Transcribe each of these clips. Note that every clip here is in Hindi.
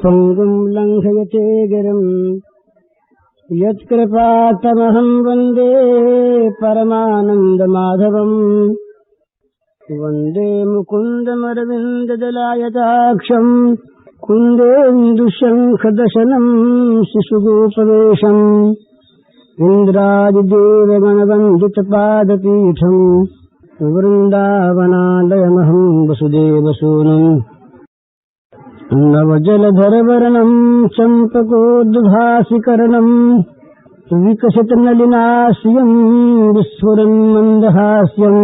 पङ्गुं लङ्घयते गिरिम् यत्कृपातमहं वन्दे परमानन्दमाधवम् वन्दे मुकुन्दमरविन्ददलायताक्षम् कुन्देन्दुशङ्खदशनम् शिशुगोपवेशम् इन्द्रादिदेवगणवन्दितपादपीठम् वृन्दावनालयमहं वसुदेवसूनुम् नवजलधरवर्णम् चम्पकोद्भासिकर्णम् विकसितनलिनास्यम् विस्फुरन् मन्दहास्यम्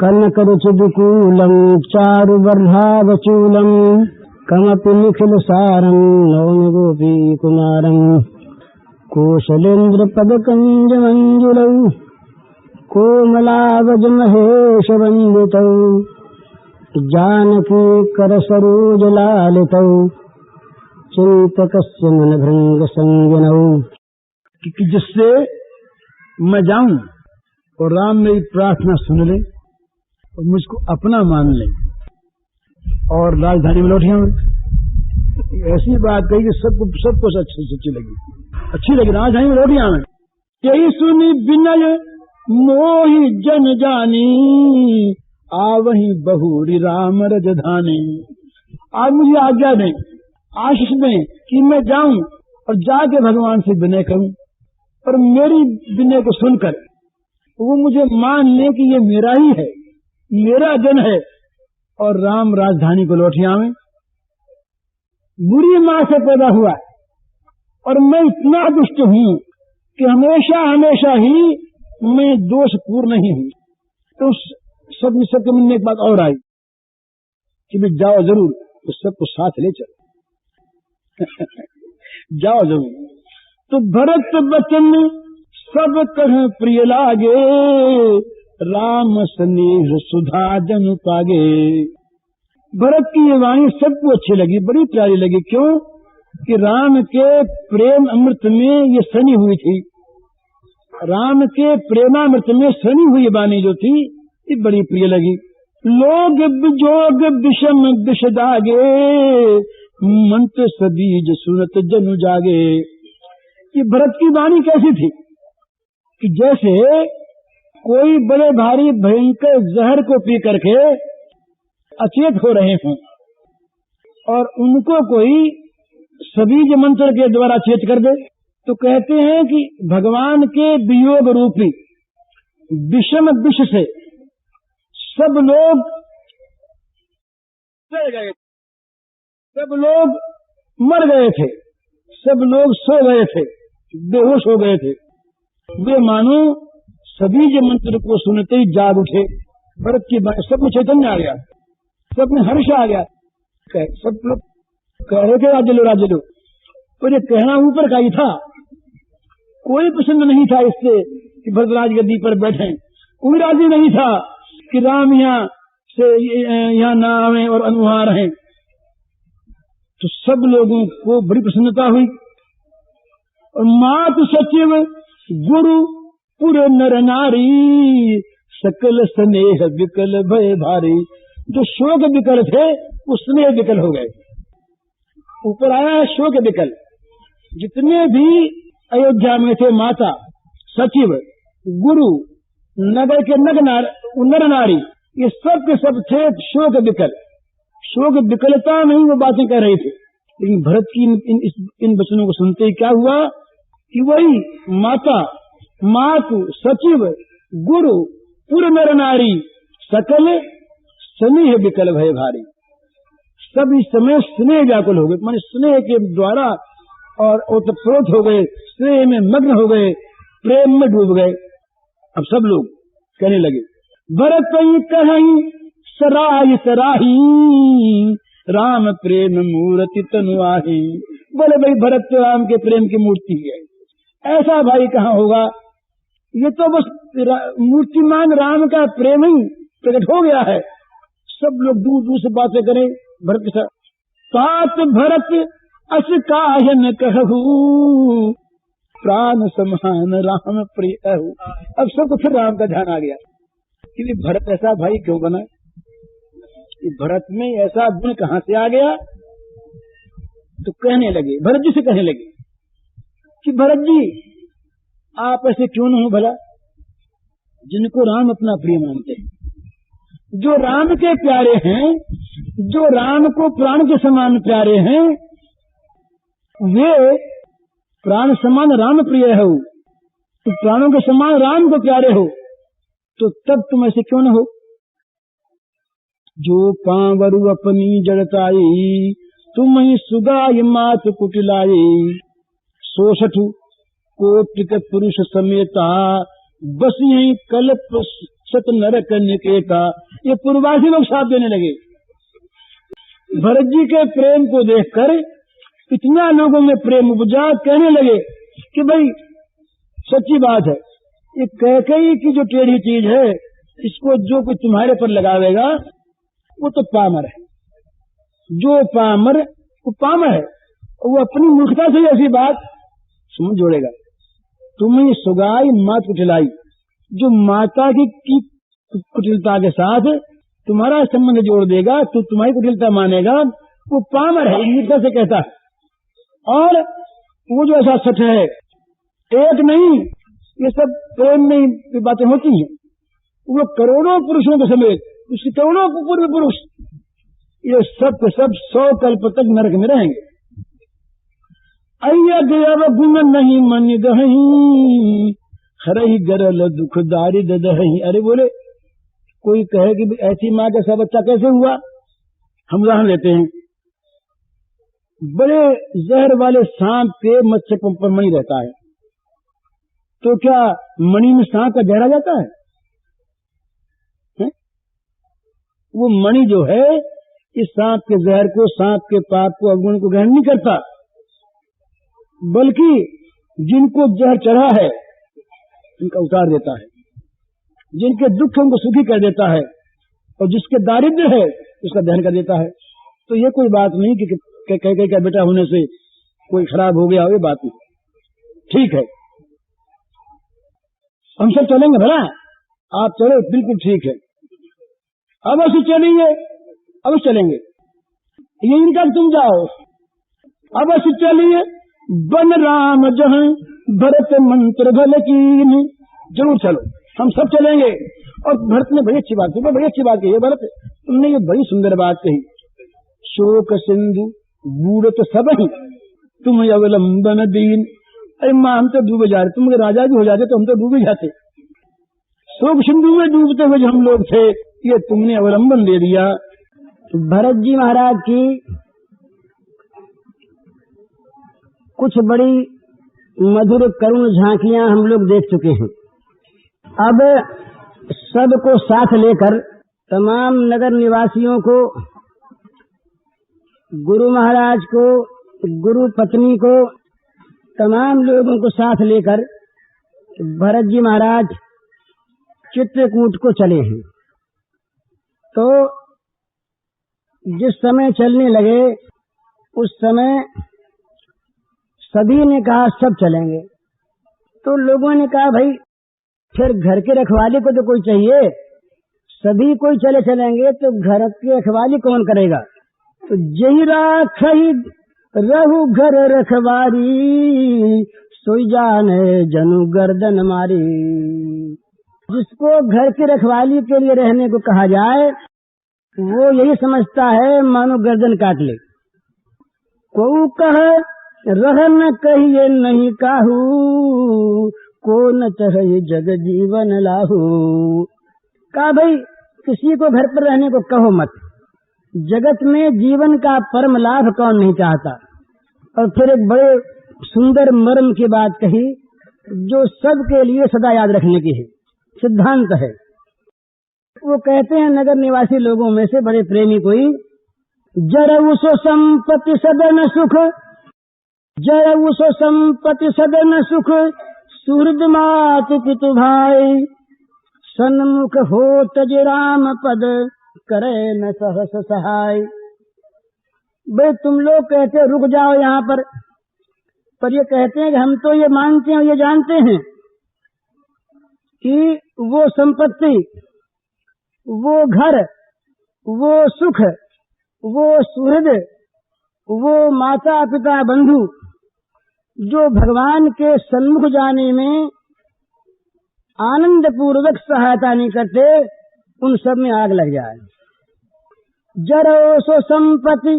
कनकरुचिदुकूलम् चारुवर्धावचूलम् कमपि निखिलसारम् नौमि गोपीकुमारम् कोशलेन्द्रपदकञ्जमञ्जुलौ कोमलावजमहेशवन्दितौ जानकी करसरोजलालितौ चिंतकस्य मनभृंगसंज्ञनौ कि जिससे मैं जाऊं और राम मेरी प्रार्थना सुन ले और मुझको अपना मान ले और राजधानी में लौट आऊं। ऐसी बात कही कि सबको अच्छी लगी राजधानी में लौट आऊं। यही सुनी विनय मोहि जन जानी आवही बहुरी राम रजधानी। आज मुझे आज्ञा दें, आशीष दें कि मैं जाऊं और जाके भगवान से विनय करूं और मेरी विनय को सुनकर वो मुझे मान ले कि ये मेरा ही है, मेरा जन है और राम राजधानी को लौट आवे। बुरी मां से पैदा हुआ और मैं इतना दुष्ट हूं कि हमेशा हमेशा ही मैं दोषपूर्ण नहीं हूं। तो सबके मन में एक बात और आई कि भी जाओ जरूर, तो सबको साथ ले चलो जाओ जरूर। तो भरत वचन सब कह प्रिय लागे राम स्नेह सुधा जन पागे। भरत की ये वाणी सबको अच्छी लगी, बड़ी प्यारी लगी। क्यों कि राम के प्रेम अमृत में ये सनी हुई थी। राम के प्रेमामृत में सनी हुई वाणी जो थी ये बड़ी प्रिय लगी। लोग विजोग विषम विष दागे मंत्र सबीज सुनत जनु जागे। ये भरत की वाणी कैसी थी कि जैसे कोई बड़े भारी भयंकर जहर को पी करके अचेत हो रहे हों और उनको कोई सबीज मंत्र के द्वारा चेत कर दे। तो कहते हैं कि भगवान के वियोग रूपी विषम विष से सब लोग चले गए, सब लोग मर गए थे, सब लोग सो गए थे, बेहोश हो गए थे। वे मानो सबीज मंत्र को सुनते ही जाग उठे। भरत की सब में चैतन्य आ गया, सब में हर्ष आ गया। सब लोग कह रहे थे राज लो, पर ये कहना ऊपर का ही था। कोई पसंद नहीं था इससे कि भरतराज गद्दी पर बैठे, कोई राजी नहीं था कि राम यहाँ न आवे और वहां रहें। तो सब लोगों को बड़ी प्रसन्नता हुई। और मात सचिव गुरु पुर नर नारी सकल स्नेह विकल भय भारी। जो शोक विकल थे वो स्नेह विकल हो गए। ऊपर आया है शोक विकल। जितने भी अयोध्या में थे माता सचिव गुरु नगर के नर नारी, ये सब के सब थे शोक विकल। शोक विकलता नहीं वो बातें कह रहे थे। लेकिन भरत की इन वचनों को सुनते ही क्या हुआ कि वही मातु सचिव गुरु पुर नर नारी सकल स्नेह विकल भय भारी। सब इस समय स्नेह व्याकुल हो गए, माने स्नेह के द्वारा और ओतप्रोत हो गए, स्नेह में मग्न हो गए, प्रेम में डूब गए। अब सब लोग कहने लगे भरत कहीं सराय सराही राम प्रेम मूर्ति तनुआही। बोले भाई भरत तो राम के प्रेम की मूर्ति है, ऐसा भाई कहाँ होगा। ये तो बस मूर्तिमान राम का प्रेम ही प्रकट हो गया है। सब लोग दूर दूर से बातें करें भरत के साथ। तात भरत अस कायन कहू प्राण समान राम प्रिय। अब सबको फिर राम का ध्यान आ गया कि भरत ऐसा भाई क्यों बना, भरत में ऐसा गुण कहां से आ गया तो कहने लगे, भरत जी से कहने लगे कि भरत जी आप ऐसे क्यों न हो भला, जिनको राम अपना प्रिय मानते हैं, जो राम के प्यारे हैं, जो राम को प्राण के समान प्यारे हैं, वे प्राण समान राम प्रिय हो, तो प्राणों के समान राम को प्यारे हो, तो तब तुम ऐसे क्यों न हो। जो पांवरु अपनी जड़ताई, तुम ही सुगाई मात कुटिलाई, 66 कोटि के पुरुष समेता, बस यही कल्प सत नरक निकेता। ये पूर्वासी लोग साथ देने लगे। भरत जी के प्रेम को देखकर इतना लोगों में प्रेम उपजा, कहने लगे कि भाई सच्ची बात है, ये कैकेयी की जो टेढ़ी चीज है, इसको जो कोई तुम्हारे पर लगावेगा वो तो पामर है। जो पामर वो पामर है, वो अपनी मूर्खता से ऐसी बात समझ जोड़ेगा। तुम्हें सुगाई मात कुटिलाई, जो माता की कुटिलता के साथ तुम्हारा संबंध जोड़ देगा, तो तुम्हारी कुटिलता मानेगा, वो पामर है, मूर्खता से कहता है। और वो जो ऐसा सच है, एक नहीं, ये सब प्रेम में ही बातें होती हैं। वो करोड़ों पुरुषों के समेत, उसके करोड़ों पूर्व पुरुष, ये सब के सब 100 कल्प तक नरक में रहेंगे। अय्या देव गुण नहीं मन गही, हरही गरल दुख दारिद दही। अरे बोले, कोई कहे कि ऐसी माँ जैसा बच्चा कैसे हुआ, हम उदाहरण लेते हैं। बड़े जहर वाले सांप के मत्स्य पर मणि रहता है, तो क्या मणि में सांप का जहर आ जाता है? वो मणि जो है, इस सांप के जहर को, सांप के पाप को, अवगुण को ग्रहण नहीं करता, बल्कि जिनको जहर चढ़ा है उनका उतार देता है, जिनके दुख उनको सुखी कर देता है, और जिसके दारिद्र्य है उसका दहन कर देता है। तो ये कोई बात नहीं कि कह का बेटा होने से कोई खराब हो गया, ये बात नहीं। ठीक है, हम सब चलेंगे भला, आप चलो, बिल्कुल ठीक है, अवश्य चलेंगे, अवश्य चलेंगे। ये इनका तुम जाओ, अवश्य चलिए, बन राम जहां भरत मंत्र भल कीन। जरूर चलो, हम सब चलेंगे। और भरत ने बड़ी अच्छी बात कही, बड़ी अच्छी बात कही है भरत, तुमने ये बड़ी सुंदर बात कही। शोक सिंधु बूढ़त सब ही, तुम अवलंबन दीन। अरे माँ, हम तो डूबे जा रहे, तुम राजा भी हो जाते तो हम तो डूबे जाते। शोक सिंधु में डूबते हुए जो हम लोग थे, ये तुमने अवलंबन दे दिया। भरत जी महाराज की कुछ बड़ी मधुर करुण झांकियां हम लोग देख चुके हैं। अब सबको साथ लेकर, तमाम नगर निवासियों को, गुरु महाराज को, गुरु पत्नी को, तमाम लोगों को साथ लेकर भरत जी महाराज चित्रकूट को चले हैं। तो जिस समय चलने लगे, उस समय सभी ने कहा सब चलेंगे। तो लोगों ने कहा भाई फिर घर के रखवाली को तो कोई चाहिए, सभी कोई चले चलेंगे तो घर की रखवाली कौन करेगा? तो जही राखई रहु घर रखवारी, सोई जाने जनु गर्दन मारी। जिसको घर की रखवाली के लिए रहने को कहा जाए, वो यही समझता है मानो गर्दन काट ले। को कह रह न कहिए नहीं काहू, को न चाहे जग जीवन लाहू। कहा भाई किसी को घर पर रहने को कहो मत, जगत में जीवन का परम लाभ कौन नहीं चाहता। और फिर एक बड़े सुंदर मर्म की बात कही, जो सबके लिए सदा याद रखने की है, सिद्धांत है। वो कहते हैं नगर निवासी लोगों में से बड़े प्रेमी कोई, जरऊ सो संपत्ति सदन सुख, जरऊ सो संपत्ति सदन सुख, सुहृद मातु पितु भाई, सन्मुख हो तज राम पद, करे न सहस सहाय। भाई तुम लोग कहते रुक जाओ यहाँ पर ये कहते हैं कि हम तो ये मानते हैं, ये जानते हैं कि वो संपत्ति, वो घर, वो सुख, वो सुहृद, वो माता पिता बंधु जो भगवान के सन्मुख जाने में आनंद पूर्वक सहायता नहीं करते, उन सब में आग लग जाए। जरो सो संपत्ति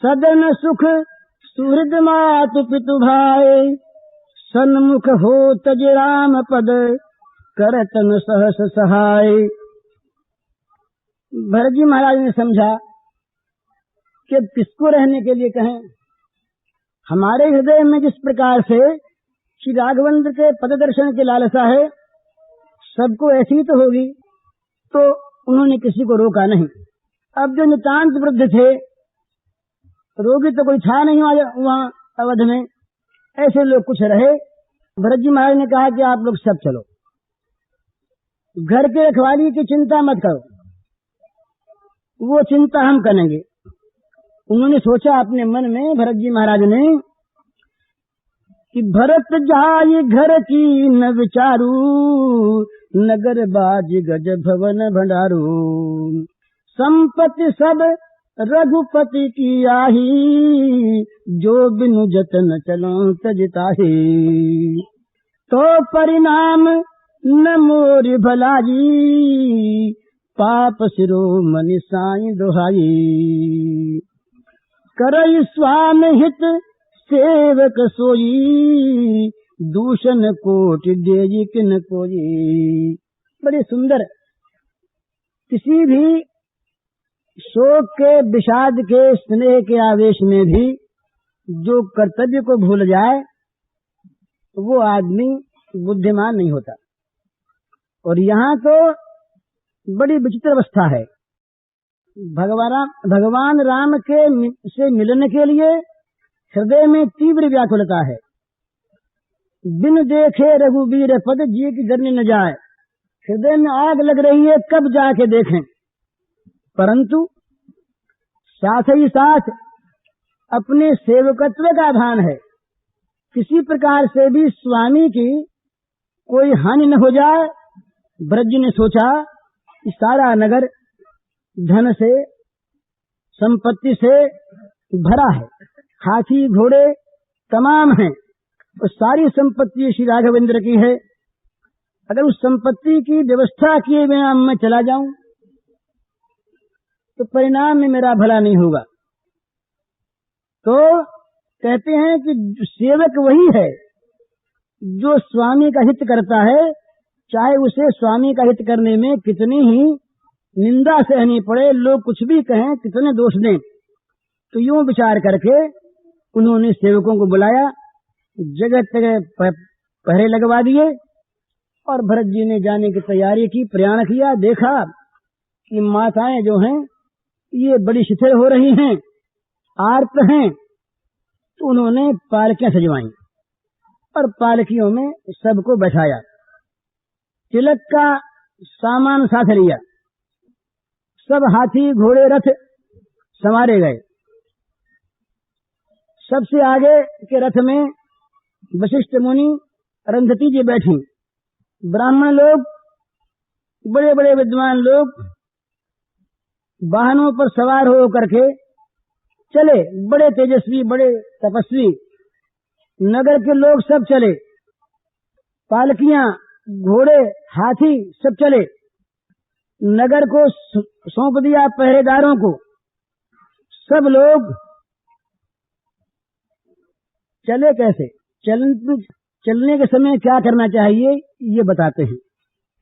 सदन सुख सुहृद मातु पितु भाई, सन्मुख हो तज राम पद करतन सहस सहाय। भरत जी महाराज ने समझा कि किसको रहने के लिए कहें। हमारे हृदय में जिस प्रकार से श्री राघवेंद्र के पद दर्शन की लालसा है, सबको ऐसी ही तो होगी, तो उन्होंने किसी को रोका नहीं। अब जो नितांत वृद्ध थे, रोगी तो कोई था नहीं वहाँ अवध में, ऐसे लोग कुछ रहे। भरत जी महाराज ने कहा कि आप लोग सब चलो, घर के रखवाली की चिंता मत करो, वो चिंता हम करेंगे। उन्होंने सोचा अपने मन में, भरत जी महाराज ने, कि भरत जाय घर की न विचारू, नगर बाज गज भवन भंडारू, संपत्ति सब रघुपति की आही, जो बिनु जतन चलो तजताही, तो परिणाम न मोर भलाई, पाप शिरोमणि साईं दुहाई, करई स्वामी हित सेवक सोई, दूषण कोट देजी किन कोई। बड़े सुंदर, किसी भी शोक के, विषाद के, स्नेह के आवेश में भी जो कर्तव्य को भूल जाए, वो आदमी बुद्धिमान नहीं होता। और यहाँ तो बड़ी विचित्र अवस्था है। भगवान राम के से मिलने के लिए हृदय में तीव्र व्याकुलता है। बिन देखे रघुबीर पद जी की जरनी न जाए, हृदय में आग लग रही है, कब जाके देखें। परंतु साथ ही साथ अपने सेवकत्व का भान है, किसी प्रकार से भी स्वामी की कोई हानि न हो जाए। भरत जी ने सोचा कि सारा नगर धन से, संपत्ति से भरा है, हाथी घोड़े तमाम हैं, और सारी संपत्ति श्री राघवेंद्र की है। अगर उस संपत्ति की व्यवस्था किए बिना मैं चला जाऊं तो परिणाम में मेरा भला नहीं होगा। तो कहते हैं कि सेवक वही है जो स्वामी का हित करता है, चाहे उसे स्वामी का हित करने में कितनी ही निंदा सहनी पड़े, लोग कुछ भी कहें, कितने दोष दें। तो यूं विचार करके उन्होंने सेवकों को बुलाया, जगह जगह पहरे लगवा दिए, और भरत जी ने जाने की तैयारी की, प्रयाण किया। देखा कि माताएं जो हैं ये बड़ी शिथिल हो रही हैं, आर्त हैं, तो उन्होंने पालकियां सजवाई और पालकियों में सबको बैठाया, तिलक का सामान साथ लिया, सब हाथी घोड़े रथ संवारे गए। सबसे आगे के रथ में वशिष्ठ मुनि, अरुंधति जी बैठी, ब्राह्मण लोग, बड़े बड़े विद्वान लोग वाहनों पर सवार हो करके चले, बड़े तेजस्वी, बड़े तपस्वी। नगर के लोग सब चले, पालकियां, घोड़े, हाथी सब चले। नगर को सौंप दिया पहरेदारों को। सब लोग चले कैसे, चलने के समय क्या करना चाहिए ये बताते हैं।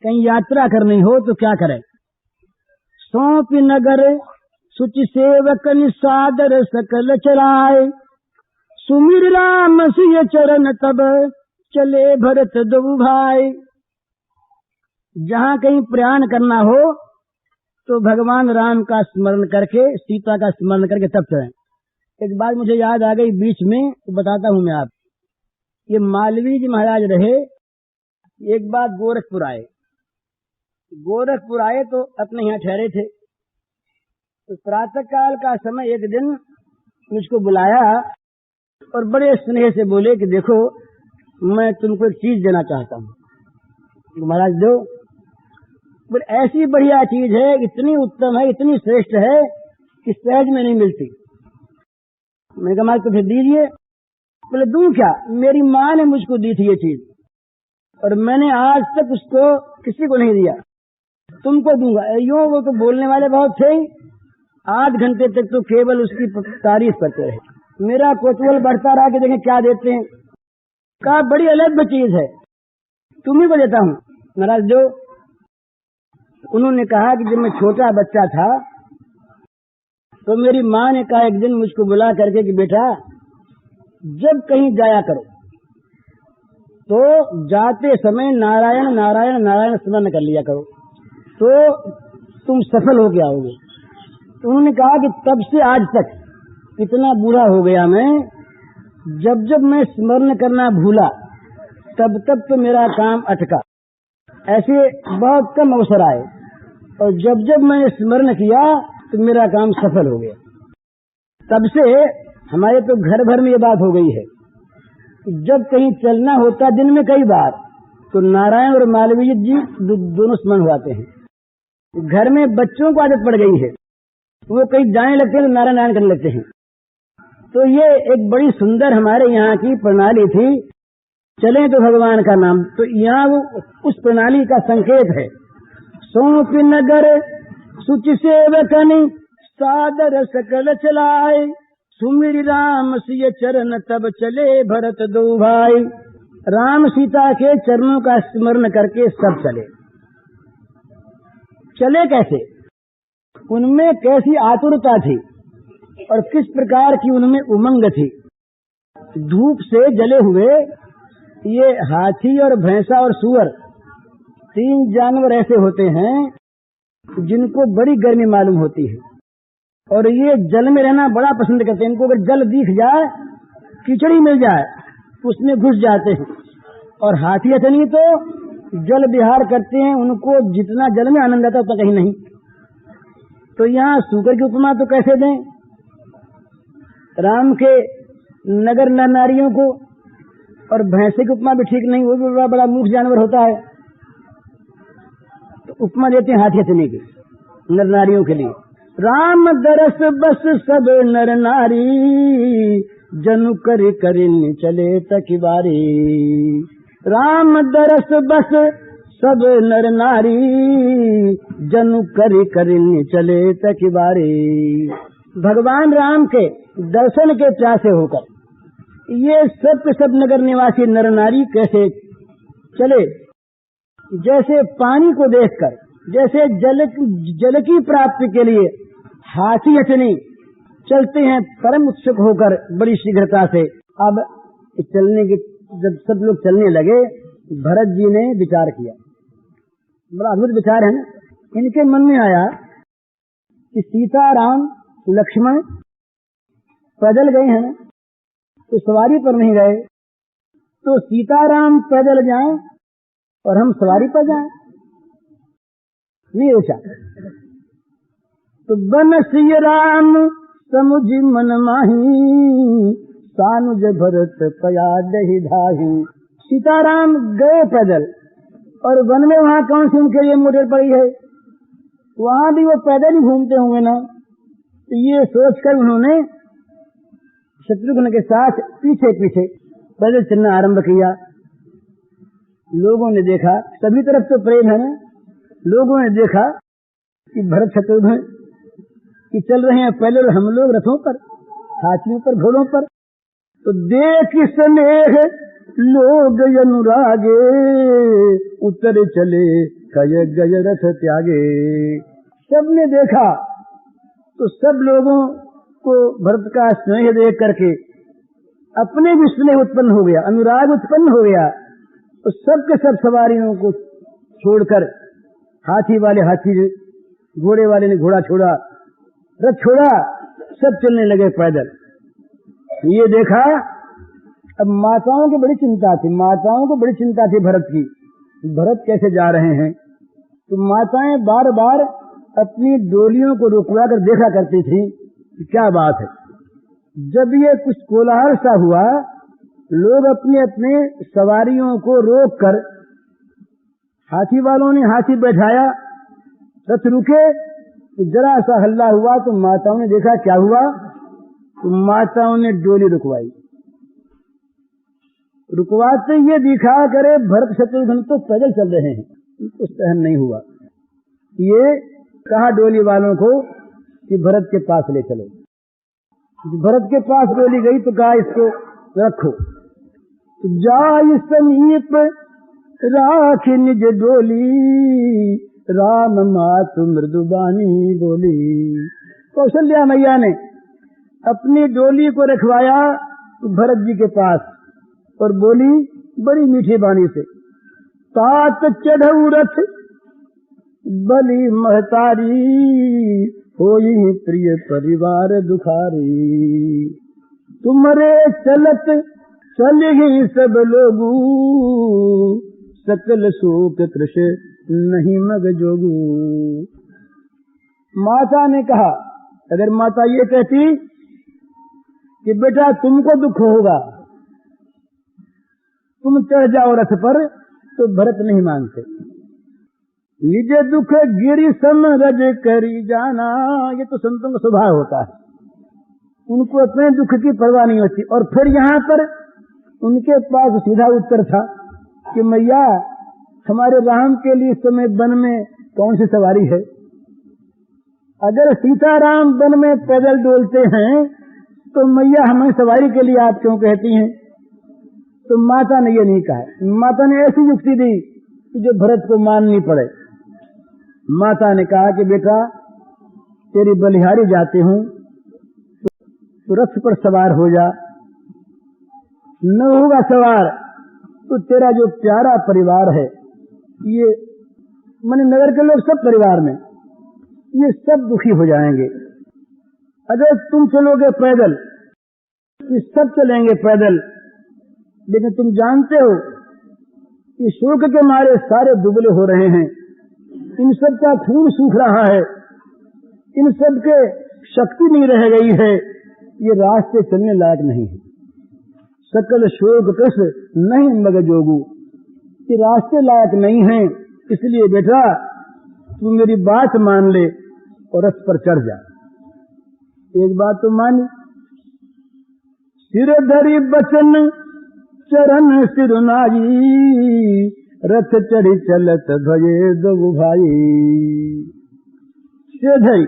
कहीं यात्रा करनी हो तो क्या करें। सौंप नगर सुचि सेवक निसादर सकल चलाए, सुमिर राम सिय चरण तब चले भरत दो भाई। जहाँ कहीं प्रयाण करना हो तो भगवान राम का स्मरण करके, सीता का स्मरण करके तब चलें। एक बात मुझे याद आ गई बीच में, तो बताता हूँ मैं आप। ये मालवीय जी महाराज रहे, एक बार गोरखपुर आए। गोरखपुर आए तो अपने यहाँ ठहरे थे, तो प्रातः काल का समय एक दिन मुझको बुलाया और बड़े स्नेह से बोले कि देखो मैं तुमको एक चीज देना चाहता हूँ। महाराज दो। बोले ऐसी बढ़िया चीज है, इतनी उत्तम है, इतनी श्रेष्ठ है कि सहज में नहीं मिलती। मैंने कहा मालिक तो फिर दीजिए। बोले दूं क्या, मेरी माँ ने मुझको दी थी ये चीज और मैंने आज तक उसको किसी को नहीं दिया, तुमको दूंगा। यूं वो तो बोलने वाले बहुत थे, 8 घंटे तक तो केवल उसकी तारीफ करते रहे। मेरा कोतवाल बढ़ता रहा कि देखें क्या देते हैं। कहा बड़ी अलग चीज है, तुम्ही को देता हूँ, महाराज दो। उन्होंने कहा कि जब मैं छोटा बच्चा था तो मेरी माँ ने कहा एक दिन मुझको बुला करके कि बेटा जब कहीं जाया करो तो जाते समय नारायण नारायण नारायण स्मरण कर लिया करो तो तुम सफल हो के आओगे। तो उन्होंने कहा कि तब से आज तक इतना बूढ़ा हो गया मैं, जब जब मैं स्मरण करना भूला तब तब तो मेरा काम अटका। ऐसे बहुत कम अवसर आए और जब जब मैंने स्मरण किया तो मेरा काम सफल हो गया। तब से हमारे तो घर भर में ये बात हो गई है कि जब कहीं चलना होता दिन में कई बार तो नारायण और मालवीय जी दोनों स्मरण हुआते हैं। घर में बच्चों को आदत पड़ गई है, वो कहीं जाने लगते हैं तो नारायण नारायण करने लगते हैं। तो ये एक बड़ी सुंदर हमारे यहाँ की प्रणाली थी, चले तो भगवान का नाम। तो यहाँ वो उस प्रणाली का संकेत है। सौंप नगर सुचि सेवकनि सादर सकल चलाए, सुमिर राम सिय चरण तब चले भरत दो भाई। राम सीता के चरणों का स्मरण करके सब चले। चले कैसे, उनमें कैसी आतुरता थी और किस प्रकार की उनमें उमंग थी। धूप से जले हुए ये हाथी और भैंसा और सूअर 3 जानवर ऐसे होते हैं जिनको बड़ी गर्मी मालूम होती है और ये जल में रहना बड़ा पसंद करते हैं। इनको अगर जल दिख जाए, कीचड़ी मिल जाए, उसमें घुस जाते हैं। और हाथी ऐसे नहीं, तो जल विहार करते हैं, उनको जितना जल में आनंद आता है उतना कहीं नहीं। तो यहाँ सूकर की उपमा तो कैसे दें, राम के नगर नारियों को, और भैंसे की उपमा भी ठीक नहीं, वो भी बड़ा मूर्ख जानवर होता है। तो उपमा देते हैं हाथी हथनी की नर नारियों के लिए। राम दरस बस सब नर नारी, जनु कर करिन चले तकिबारी। राम दरस बस सब नर नारी, जनु कर करिन चले तकिबारी। भगवान राम के दर्शन के प्यासे होकर ये सब नगर निवासी नर नारी कैसे चले, जैसे पानी को देखकर, जैसे जल की प्राप्ति के लिए हाथी हथनी चलते हैं परम उत्सुक होकर बड़ी शीघ्रता से। अब चलने के जब सब लोग चलने लगे, भरत जी ने विचार किया, बड़ा अद्भुत विचार है ना। इनके मन में आया कि सीता राम लक्ष्मण पैदल गए हैं तो सवारी पर नहीं गए, तो सीताराम पैदल जाएं और हम सवारी पर जाएं, ये विचार। तो बन सिय राम समुझ मन माही, सानुज भरत पया दही धाही। सीताराम गए पैदल और वन में वहां कौन सी उनके लिए मोटर पड़ी है, वहां भी वो पैदल ही घूमते होंगे ना। तो ये सोचकर उन्होंने शत्रुघ्न के साथ पीछे पीछे पैदल चलना आरंभ किया। लोगों ने देखा, सभी तरफ तो प्रेम है ना, लोगों ने देखा कि भरत शत्रुघ्न कि चल रहे हैं पहले, हम लोग रथों पर, हाथियों पर, घोड़ों पर। तो देख स्नेह लोग अनुरागे, उतर चले कय गय रथ त्यागे। सबने देखा तो सब लोगों को भरत का स्नेह देख करके अपने भी स्नेह उत्पन्न हो गया, अनुराग उत्पन्न हो गया। तो सब के सब सवारियों को छोड़कर, हाथी वाले हाथी, घोड़े वाले ने घोड़ा छोड़ा, रथ छोड़ा, सब चलने लगे पैदल। ये देखा, अब माताओं की बड़ी चिंता थी, माताओं को बड़ी चिंता थी भरत की, भरत कैसे जा रहे हैं। तो माताएं बार बार अपनी डोलियों को रुकवा कर देखा करती थी कि क्या बात है। जब ये कुछ कोलाहल सा हुआ, लोग अपने अपने सवारियों को रोक कर, हाथी वालों ने हाथी बैठाया, रथ रुके, तो जरा सा हल्ला हुआ तो माताओं ने देखा क्या हुआ, तो माताओं ने डोली रुकवाई। रुकवाते ये दिखा करे भरत शत्रुघ्न तो पैदल चल रहे हैं, इनको सहन नहीं हुआ। ये कहा डोली वालों को कि भरत के पास ले चलो। भरत के पास डोली गई तो कहा इसको रखो। जाय समीप राख निज डोली, राम मातु मृदुबानी बोली। कौशल्या मैया ने अपनी डोली को रखवाया भरत जी के पास और बोली बड़ी मीठी बाणी से, तात चढ़ऊ रथ बलि महतारी, होई प्रिय परिवार दुखारी। तुम्हारे चलत चलहि सब लोगू, सकल शोक कृष नहीं मग जोगू। माता ने कहा, अगर माता ये कहती कि बेटा तुमको दुख होगा, तुम चढ़ जाओ रथ पर, तो भरत नहीं मानते। निज दुख गिरि सम रज करी जाना, ये तो संतों का स्वभाव होता है, उनको अपने दुख की परवाह नहीं होती। और फिर यहाँ पर उनके पास सीधा उत्तर था कि मैया हमारे राम के लिए इस समय वन में कौन सी सवारी है? अगर सीताराम वन में पैदल डोलते हैं तो मैया हमें सवारी के लिए आप क्यों कहती हैं? तो माता ने ये नहीं कहा। माता ने ऐसी युक्ति दी कि जो भरत को माननी पड़े। माता ने कहा कि बेटा तेरी बलिहारी जाते हूं तो रथ पर सवार हो जा, न होगा सवार तो तेरा जो प्यारा परिवार है, ये मने नगर के लोग सब परिवार में ये सब दुखी हो जाएंगे। अगर तुम चलोगे पैदल, ये सब चलेंगे पैदल, लेकिन तुम जानते हो कि शोक के मारे सारे दुबले हो रहे हैं, इन सब का खून सूख रहा है, इन सब के शक्ति नहीं रह गई है, ये रास्ते चलने लायक नहीं है। सकल शोक कृष नहीं मग जोगू, ये रास्ते लायक नहीं है, इसलिए बेटा तू मेरी बात मान ले और रथ पर चढ़ जा। एक बात तो मानी, सिर धरी बचन चरण सिरुनाई, रथ चढ़ी चलत भये दो भाई। सिर धरी,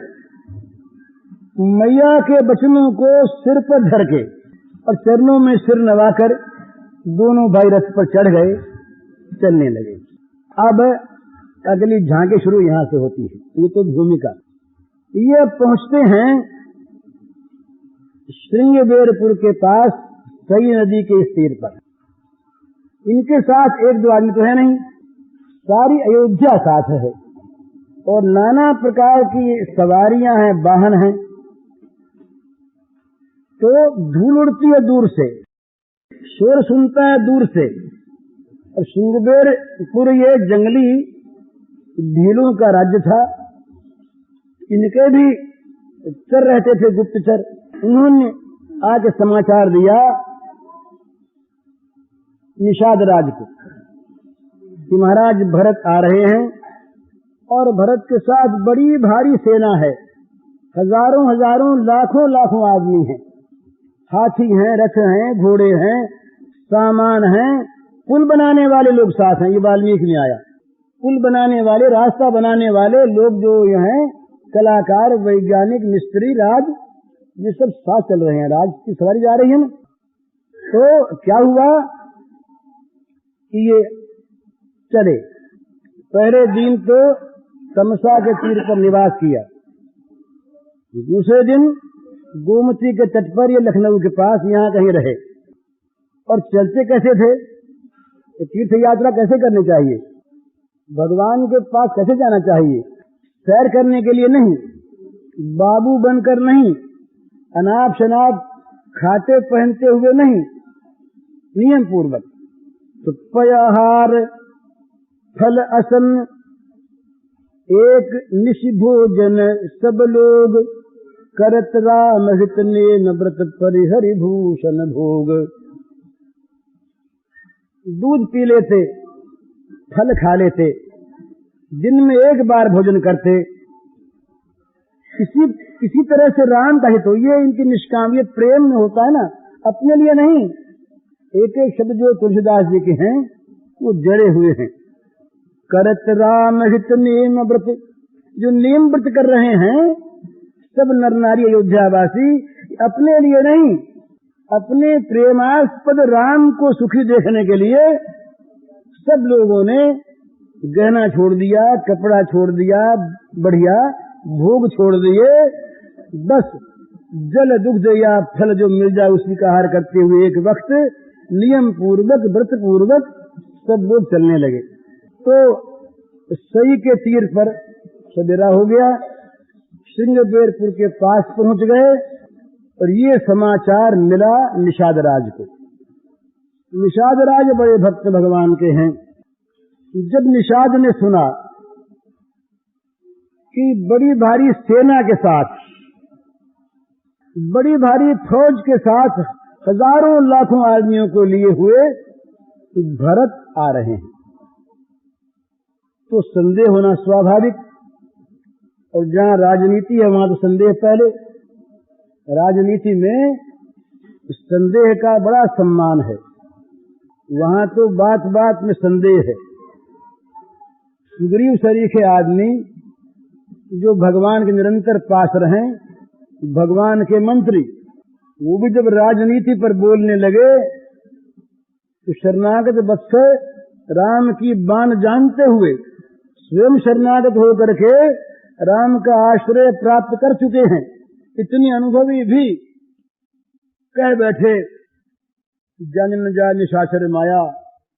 मैया के बचनों को सिर पर धर के और चरणों में सिर नवाकर दोनों भाई रथ पर चढ़ गए, चलने लगे। अब अगली झांकी शुरू यहां से होती है, ये तो भूमिका। ये पहुंचते हैं श्रृंगबेरपुर के पास सई नदी के इस तीर पर। इनके साथ एक दो आदमी तो है नहीं, सारी अयोध्या साथ है और नाना प्रकार की सवारियां हैं, वाहन हैं। तो धूल उड़ती है दूर से, शोर सुनता है दूर से। और श्रृंगबेरपुर ये जंगली भीलों का राज्य था, इनके भी चर रहते थे गुप्तचर। उन्होंने आके समाचार दिया निषाद राज को कि महाराज भरत आ रहे हैं और भरत के साथ बड़ी भारी सेना है, हजारों हजारों लाखों लाखों आदमी हैं, हाथी हैं, रथ हैं, घोड़े हैं, सामान हैं, पुल बनाने वाले लोग साथ हैं। ये वाल्मीकि में आया, पुल बनाने वाले, रास्ता बनाने वाले लोग जो हैं, कलाकार, वैज्ञानिक, मिस्त्री, राज, ये सब साथ चल रहे हैं। राज की सवारी जा रही है ना। तो क्या हुआ कि ये चले। पहले दिन तो तमसा के तीर पर निवास किया, दूसरे दिन गोमती के तट पर, ये लखनऊ के पास, यहाँ कहीं रहे। और चलते कैसे थे? तीर्थ यात्रा कैसे करनी चाहिए, भगवान के पास कैसे जाना चाहिए? सैर करने के लिए नहीं, बाबू बनकर नहीं, अनाप शनाप खाते पहनते हुए नहीं, नियम पूर्वक। तो पयाहार फल असन एक निशि भोजन सब लोग, करत राम हित ने व्रत परिहरि भूषण भोग। दूध पी लेते, फल खा लेते, दिन में एक बार भोजन करते, किसी तरह से राम का हित हो, ये इनकी निष्काम, ये प्रेम में होता है ना, अपने लिए नहीं। एक एक शब्द जो तुलसीदास जी के हैं वो जड़े हुए हैं। करत राम हित नेम व्रत, जो नेम व्रत कर रहे हैं सब नर नारी अयोध्यावासी, अपने लिए नहीं, अपने प्रेमास्पद राम को सुखी देखने के लिए सब लोगों ने गहना छोड़ दिया, कपड़ा छोड़ दिया, बढ़िया भोग छोड़ दिए, बस जल दुग्ध या फल जो मिल जाए उसी का आहार करते हुए एक वक्त नियम पूर्वक व्रत पूर्वक सब लोग चलने लगे। तो सई के तीर पर सवेरा हो गया, श्रृंगबेरपुर के पास पहुंच गए और ये समाचार मिला निषाद राज को। निषाद राज बड़े भक्त भगवान के हैं। जब निषाद ने सुना कि बड़ी भारी सेना के साथ, बड़ी भारी फौज के साथ हजारों लाखों आदमियों को लिए हुए भरत आ रहे हैं, तो संदेह होना स्वाभाविक। और जहां राजनीति है वहां तो संदेह पहले। राजनीति में संदेह का बड़ा सम्मान है, वहां तो बात बात में संदेह है। सुग्रीव सरीखे आदमी जो भगवान के निरंतर पास रहे, भगवान के मंत्री, वो भी जब राजनीति पर बोलने लगे तो शरणागत वत्सल राम की बात जानते हुए स्वयं शरणागत होकर के राम का आश्रय प्राप्त कर चुके हैं, इतनी अनुभवी भी कह बैठे, जन न जा निशाचर माया,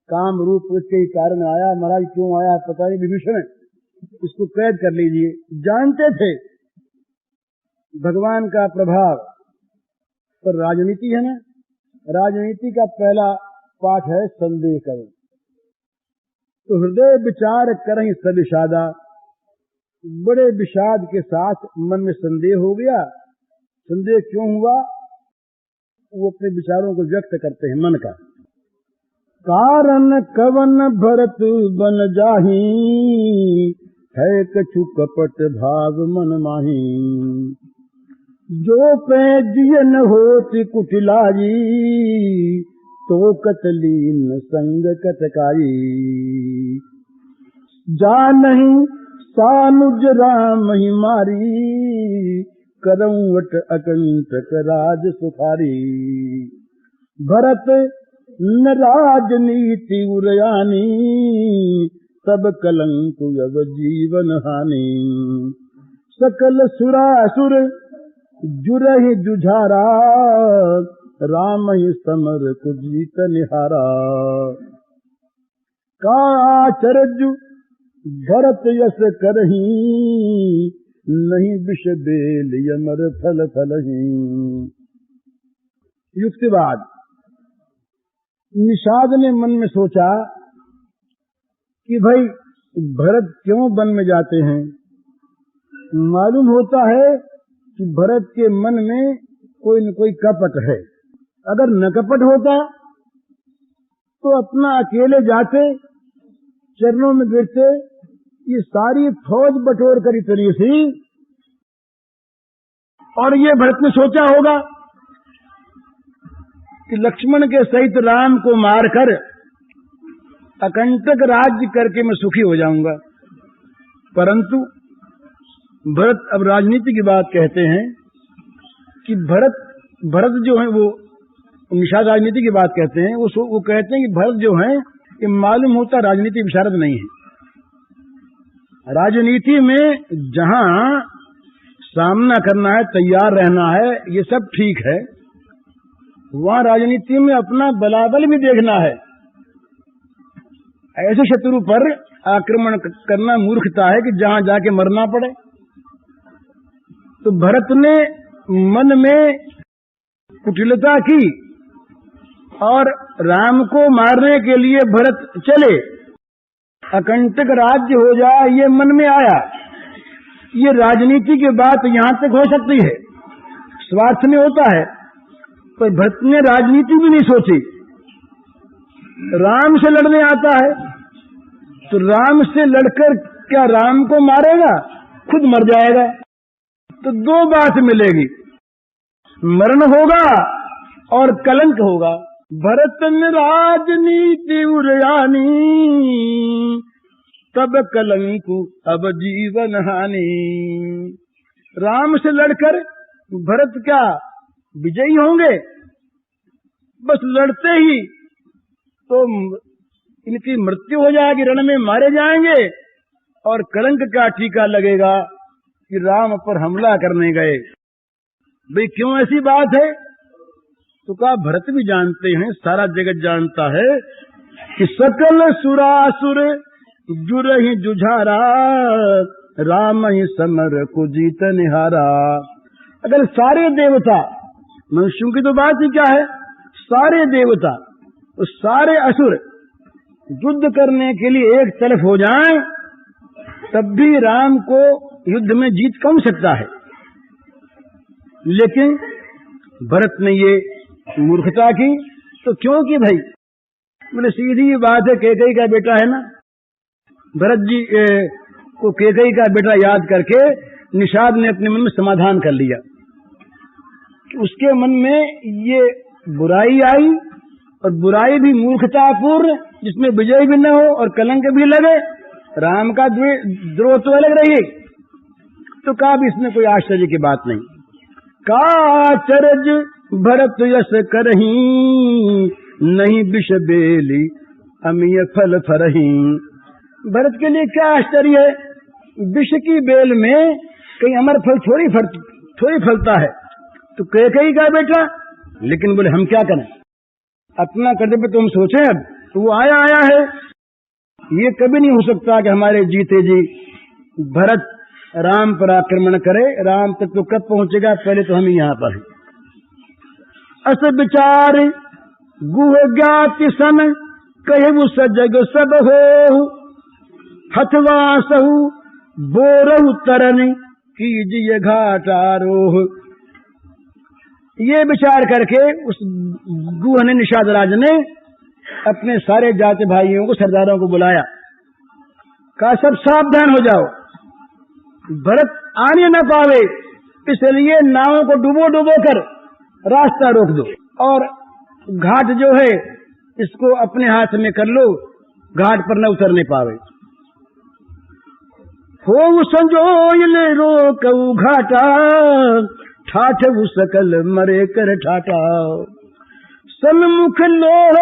काम रूप उसके ही कारण आया, महाराज क्यों आया पता नहीं, विभीषण इसको कैद कर लीजिए। जानते थे भगवान का प्रभाव, पर राजनीति है ना, राजनीति का पहला पाठ है संदेह करो। तो हृदय विचार करहीं सब विषादा, बड़े विषाद के साथ मन में संदेह हो गया। संदेह क्यों हुआ, वो अपने विचारों को व्यक्त करते हैं मन का। कारण कवन भरत बन जाही, है कछु कपट भाव मन माही। जो पे जियन होती कुटिलाई, तो कतलीन संग कटकाई। जा नहीं सानुज राम ही मारी, करवट अकंटक राज सुखारी। भरत न राजनीति उरयानी, सब कलंक यव जीवन हानि। सकल सुरासुर जुरहि जुझारा, राम ही समर कुजीत निहारा। का आचर्य भरत यस करही, नहीं विष बेल यमर फल फलही। युक्तिवाद। निषाद ने मन में सोचा कि भाई भरत क्यों वन में जाते हैं। मालूम होता है कि भरत के मन में कोई न कोई कपट है। अगर न कपट होता तो अपना अकेले जाते, चरणों में गिरते, ये सारी फौज बटोर कर इतनी सी। और ये भरत ने सोचा होगा कि लक्ष्मण के सहित राम को मारकर अकंटक राज्य करके मैं सुखी हो जाऊंगा। परंतु भरत अब राजनीति की बात कहते हैं कि भरत जो है वो निषाद राजनीति की बात कहते हैं। वो कहते हैं कि भरत जो है ये मालूम होता राजनीति विशारद नहीं है। राजनीति में जहां सामना करना है, तैयार रहना है, ये सब ठीक है। वहां राजनीति में अपना बलाबल भी देखना है। ऐसे शत्रु पर आक्रमण करना मूर्खता है कि जहां जाके मरना पड़े। तो भरत ने मन में कुटिलता की और राम को मारने के लिए भरत चले, अकंटक राज्य हो जाए ये मन में आया। ये राजनीति की बात यहां तक हो सकती है, स्वार्थ में होता है, पर भरत ने राजनीति भी नहीं सोची। राम से लड़ने आता है तो राम से लड़कर क्या राम को मारेगा, खुद मर जाएगा। तो दो बात मिलेगी, मरण होगा और कलंक होगा। भरत ने राजनीति उड़ानी, तब कलंक अब जीवन हानि। राम से लड़कर भरत क्या विजयी होंगे? बस लड़ते ही तो इनकी मृत्यु हो जाएगी, रण में मारे जाएंगे, और कलंक का टीका लगेगा कि राम पर हमला करने गए। भाई क्यों ऐसी बात है? तो कहा भरत भी जानते हैं, सारा जगत जानता है कि सकल सुरासुर जुरहि जुझारा, राम ही समर को जीत निहारा। अगर सारे देवता, मनुष्यों की तो बात ही क्या है, सारे देवता और सारे असुर युद्ध करने के लिए एक तरफ हो जाएं, तब भी राम को युद्ध में जीत कौन सकता है? लेकिन भरत ने ये मूर्खता की। तो क्यों की भाई? बोले सीधी बात है, कैकेयी का बेटा है ना। भरत जी को कैकेयी का बेटा याद करके निषाद ने अपने मन में समाधान कर लिया कि उसके मन में ये बुराई आई, और बुराई भी मूर्खतापूर्ण, जिसमें विजय भी न हो और कलंक भी लगे, राम का द्रोह तो अलग रही। तो कहा भी इसमें कोई आश्चर्य की बात नहीं। काचरज भरत यश करही, नहीं विष बेली अमीय फल फरही। भरत के लिए क्या आश्चर्य है? विष की बेल में कहीं अमर फल थोड़ी फलता है। तो कैकेयी का बेटा, लेकिन बोले हम क्या करें, अपना कर्तव्य तो हम सोचे। अब तो वो आया है, ये कभी नहीं हो सकता कि हमारे जीते जी भरत राम पर आक्रमण करे। राम तक तो कब पहुंचेगा, पहले तो हम ही यहाँ पर हैं। अस विचार गुह ज्ञाति सन, कहु सजग सब हो, हथवा सहु बोरहु तरन, कीजिए घाट आरोह। ये विचार करके उस गुह ने, निषाद राज ने अपने सारे जाति भाइयों को, सरदारों को बुलाया। कहा सब सावधान हो जाओ, भरत आने न पावे, इसलिए नावों को डुबो कर रास्ता रोक दो, और घाट जो है इसको अपने हाथ में कर लो, घाट पर न उतरने पावे। हो संजोयल रोकऊ घाटा, ठाठऊ सकल मरे कर ठाटा। सन्मुख लोह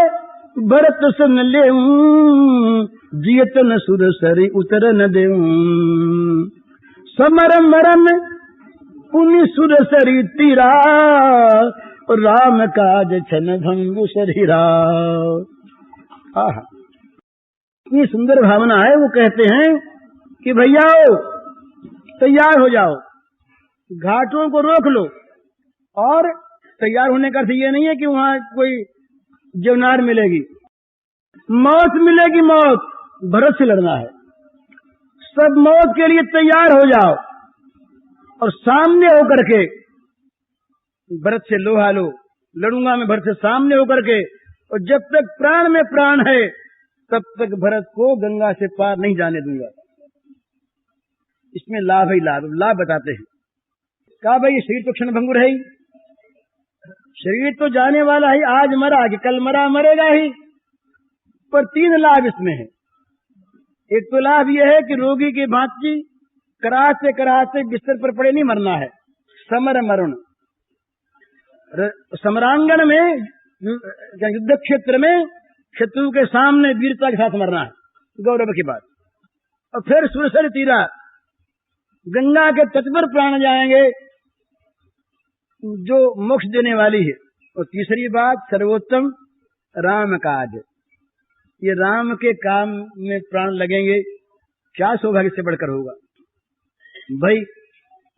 भरत सन लेऊं, जियत न सुर सरी उतर न देऊं। समर मरन पुनि सुर सरी तीरा, राम काज छन भंगु शरीरा। इतनी सुंदर भावना है। वो कहते हैं कि भैया तैयार हो जाओ, घाटों को रोक लो। और तैयार होने का अर्थ ये नहीं है कि वहां कोई जवनार मिलेगी, मौत मिलेगी। मौत भरत से लड़ना है, सब मौत के लिए तैयार हो जाओ, और सामने होकर के भरत से लोहा लो। लड़ूंगा मैं भरत से सामने होकर के, और जब तक प्राण में प्राण है तब तक भरत को गंगा से पार नहीं जाने दूंगा। इसमें लाभ ही लाभ बताते हैं। कहा भाई शरीर तो क्षण भंगुर है ही, शरीर तो जाने वाला ही, आज मरा कि कल मरेगा ही। पर 3 लाभ इसमें है। एक तो लाभ यह है कि रोगी की भांति कराहते कराहते बिस्तर पर पड़े नहीं मरना है। समर मरण, समरांगण में, युद्ध क्षेत्र में शत्रु के सामने वीरता के साथ मरना है, गौरव की बात। और फिर सुरसर तीरा, गंगा के तट पर प्राण जाएंगे, जो मोक्ष देने वाली है। और तीसरी बात, सर्वोत्तम राम काज। ये राम के काम में प्राण लगेंगे, क्या सौभाग्य से बढ़कर होगा भाई।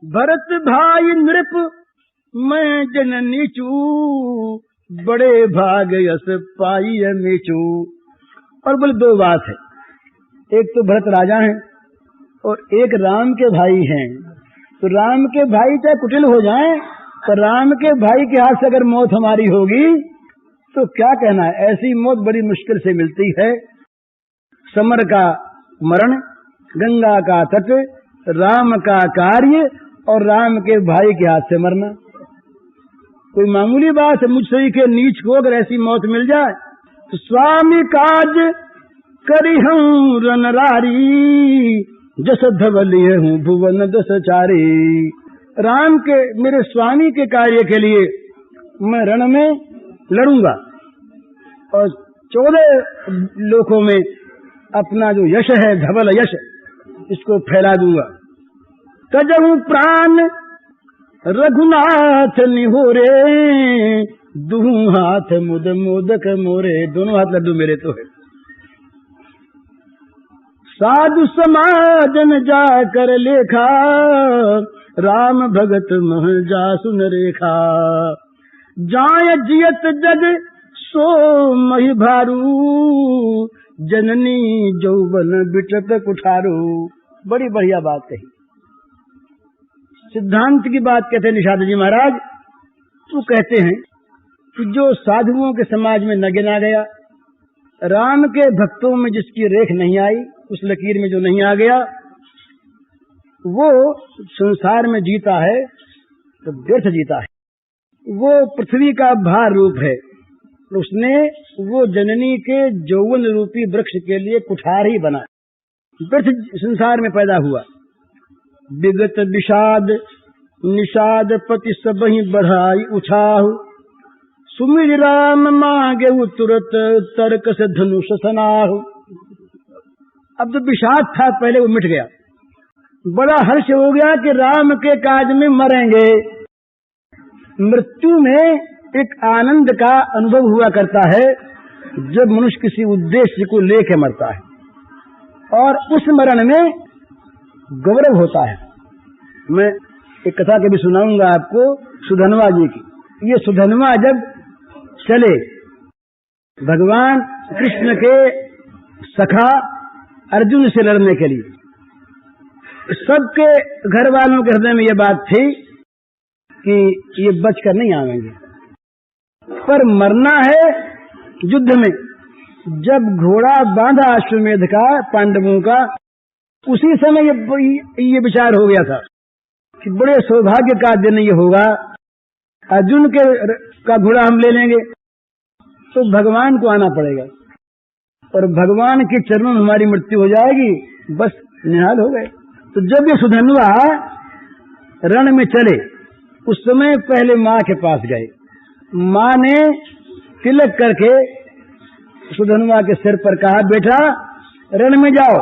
भरत भाई नृप मैं जननी चू, बड़े भाग यस पाई मीचू। और बोले 2 बात है, एक तो भरत राजा हैं और एक राम के भाई हैं। तो राम के भाई चाहे कुटिल हो जाएं, तो राम के भाई के हाथ से अगर मौत हमारी होगी तो क्या कहना है। ऐसी मौत बड़ी मुश्किल से मिलती है। समर का मरण, गंगा का तट, राम का कार्य और राम के भाई के हाथ से मरना कोई मामूली बात है। मुझसे के नीच को अगर ऐसी मौत मिल जाए तो स्वामी काज करी हूँ रनरारी, जस धवलिए हूँ भुवन दस चारी। राम के मेरे स्वामी के कार्य के लिए मैं रण में लड़ूंगा और 14 लोकों में अपना जो यश है, धवल यश, इसको फैला दूंगा। तजहु प्राण रघुनाथ निहोरे, दुहु हाथ मुद मोदक मोरे। दोनों हाथ लड्डू मेरे तो है। साधु समाजन जाकर लेखा, राम भगत मह जासुन रेखा। जाय जियत जग सो मही भारू, जननी जौवन बिटत कुठारू। बड़ी बढ़िया बात कही, सिद्धांत की बात कहते हैं निषाद जी महाराज। तो कहते हैं कि जो साधुओं के समाज में न गिना गया, राम के भक्तों में जिसकी रेख नहीं आई, उस लकीर में जो नहीं आ गया, वो संसार में जीता है तो व्यर्थ जीता है। वो पृथ्वी का भार रूप है, उसने वो जननी के यौवन रूपी वृक्ष के लिए कुठार ही बना, व्यर्थ संसार में पैदा हुआ। विगत विषाद निषाद पति सबहि बढ़ाई उछाहु, सुमिर राम मांगे तुरत तर्क से धनुष सनाहु। अब जो विषाद था पहले वो मिट गया, बड़ा हर्ष हो गया कि राम के काज में मरेंगे। मृत्यु में एक आनंद का अनुभव हुआ करता है जब मनुष्य किसी उद्देश्य को लेकर मरता है, और उस मरण में गौरव होता है। मैं एक कथा कभी सुनाऊंगा आपको सुधनवा जी की। ये सुधनवा जब चले भगवान कृष्ण के सखा अर्जुन से लड़ने के लिए, सबके घर वालों के हृदय में ये बात थी कि ये बचकर नहीं आवेंगे, पर मरना है युद्ध में। जब घोड़ा बांधा अश्वमेध का पांडवों का, उसी समय ये विचार हो गया था कि बड़े सौभाग्य का दिन ये होगा, अर्जुन का घोड़ा हम ले लेंगे तो भगवान को आना पड़ेगा और भगवान के चरणों में हमारी मृत्यु हो जाएगी, बस निहाल हो गए। तो जब ये सुधनवा रण में चले, उस समय पहले माँ के पास गए। माँ ने तिलक करके सुधनवा के सिर पर कहा, बेटा रण में जाओ,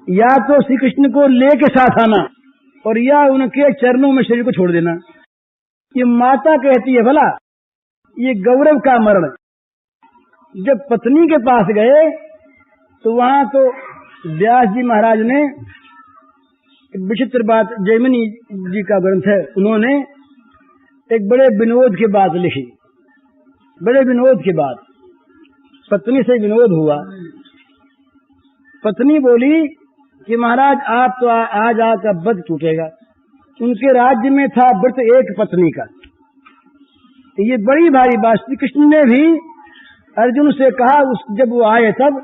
या तो श्री कृष्ण को लेके साथ आना और या उनके चरणों में शरीर को छोड़ देना। ये माता कहती है भला ये गौरव का मरण। जब पत्नी के पास गए तो वहां तो व्यास जी महाराज ने विचित्र बात, जैमिनी जी का ग्रंथ है, उन्होंने एक बड़े विनोद की बात लिखी। बड़े विनोद की बात, पत्नी से विनोद हुआ। पत्नी बोली कि महाराज आप तो आज आपका व्रत टूटेगा। उनके राज्य में था व्रत एक पत्नी का। ये बड़ी भारी बात। श्री कृष्ण ने भी अर्जुन से कहा जब वो आए तब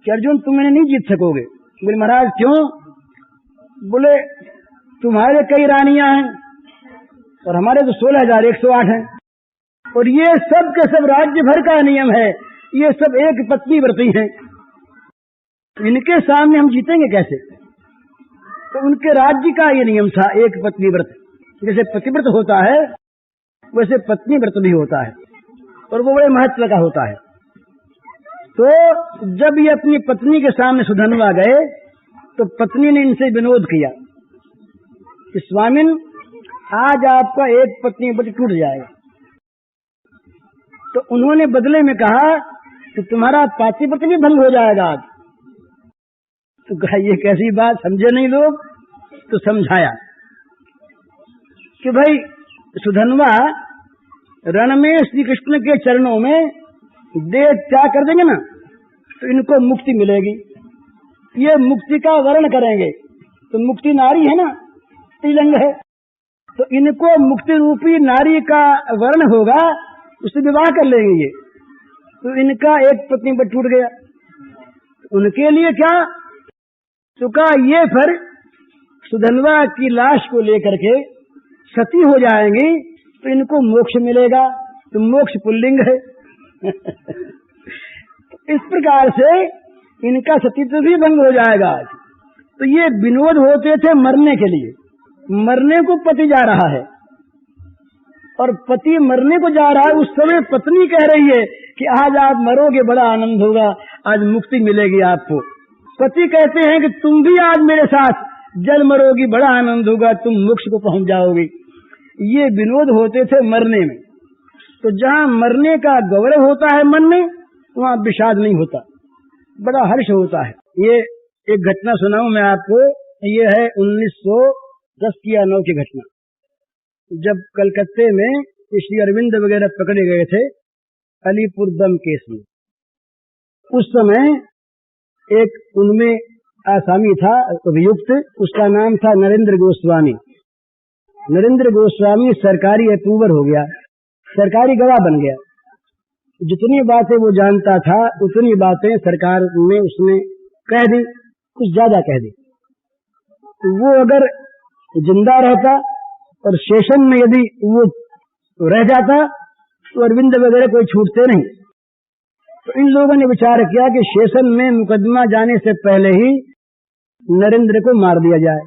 कि अर्जुन तुम इन्हें नहीं जीत सकोगे। बोले महाराज क्यों? बोले तुम्हारे कई रानियां हैं और हमारे तो 16,108 हैं, और ये सब के सब राज्य भर का नियम है, ये सब एक पत्नी व्रती हैं, इनके सामने हम जीतेंगे कैसे? तो उनके राज्य का ये नियम था, एक पत्नी व्रत। जैसे पतिव्रत होता है वैसे पत्नी व्रत भी होता है, और वो बड़े महत्व का होता है। तो जब ये अपनी पत्नी के सामने सुधनवा गए तो पत्नी ने इनसे विनोद किया कि स्वामिन आज आपका एक पत्नी व्रत टूट जाएगा। तो उन्होंने बदले में कहा कि तुम्हारा पातिव्रत भी भंग हो जाएगा आज। तो कहा ये कैसी बात, समझे नहीं लोग? तो समझाया कि भाई सुधनवा रण में श्री कृष्ण के चरणों में देह त्याग कर देंगे ना तो इनको मुक्ति मिलेगी, ये मुक्ति का वर्ण करेंगे। तो मुक्ति नारी है ना, स्त्रीलिंग है, तो इनको मुक्ति रूपी नारी का वर्ण होगा, उससे विवाह कर लेंगे ये। तो इनका एक पत्नी पर टूट गया। उनके लिए क्या? तो कहा ये फिर सुधनवा की लाश को लेकर के सती हो जाएंगी तो इनको मोक्ष मिलेगा, तो मोक्ष पुल्लिंग है। इस प्रकार से इनका सतीत्व भी भंग हो जाएगा। तो ये विनोद होते थे मरने के लिए, मरने को पति जा रहा है और पति मरने को जा रहा है, उस समय पत्नी कह रही है कि आज आप मरोगे, बड़ा आनंद होगा, आज मुक्ति मिलेगी आपको। पति कहते हैं कि तुम भी आज मेरे साथ जल मरोगी, बड़ा आनंद होगा, तुम मोक्ष को पहुंच जाओगे। ये विनोद होते थे मरने में। तो जहां मरने का गौरव होता है मन में, वहां विषाद नहीं होता, बड़ा हर्ष होता है। ये एक घटना सुनाऊं मैं आपको, ये है 1910 की या 9 की घटना। जब कलकत्ते में श्री अरविंद वगैरह पकड़े गए थे अलीपुर दम केस में, उस समय एक उनमें आसामी था अभियुक्त, उसका नाम था नरेंद्र गोस्वामी। नरेंद्र गोस्वामी सरकारी अप्रूवर हो गया, सरकारी गवाह बन गया। जितनी बातें वो जानता था उतनी बातें सरकार में उसने कह दी, कुछ ज्यादा कह दी। तो वो अगर जिंदा रहता और सेशन में यदि वो रह जाता तो अरविंद वगैरह कोई छूटते नहीं। तो इन लोगों ने विचार किया कि सेशन में मुकदमा जाने से पहले ही नरेंद्र को मार दिया जाए।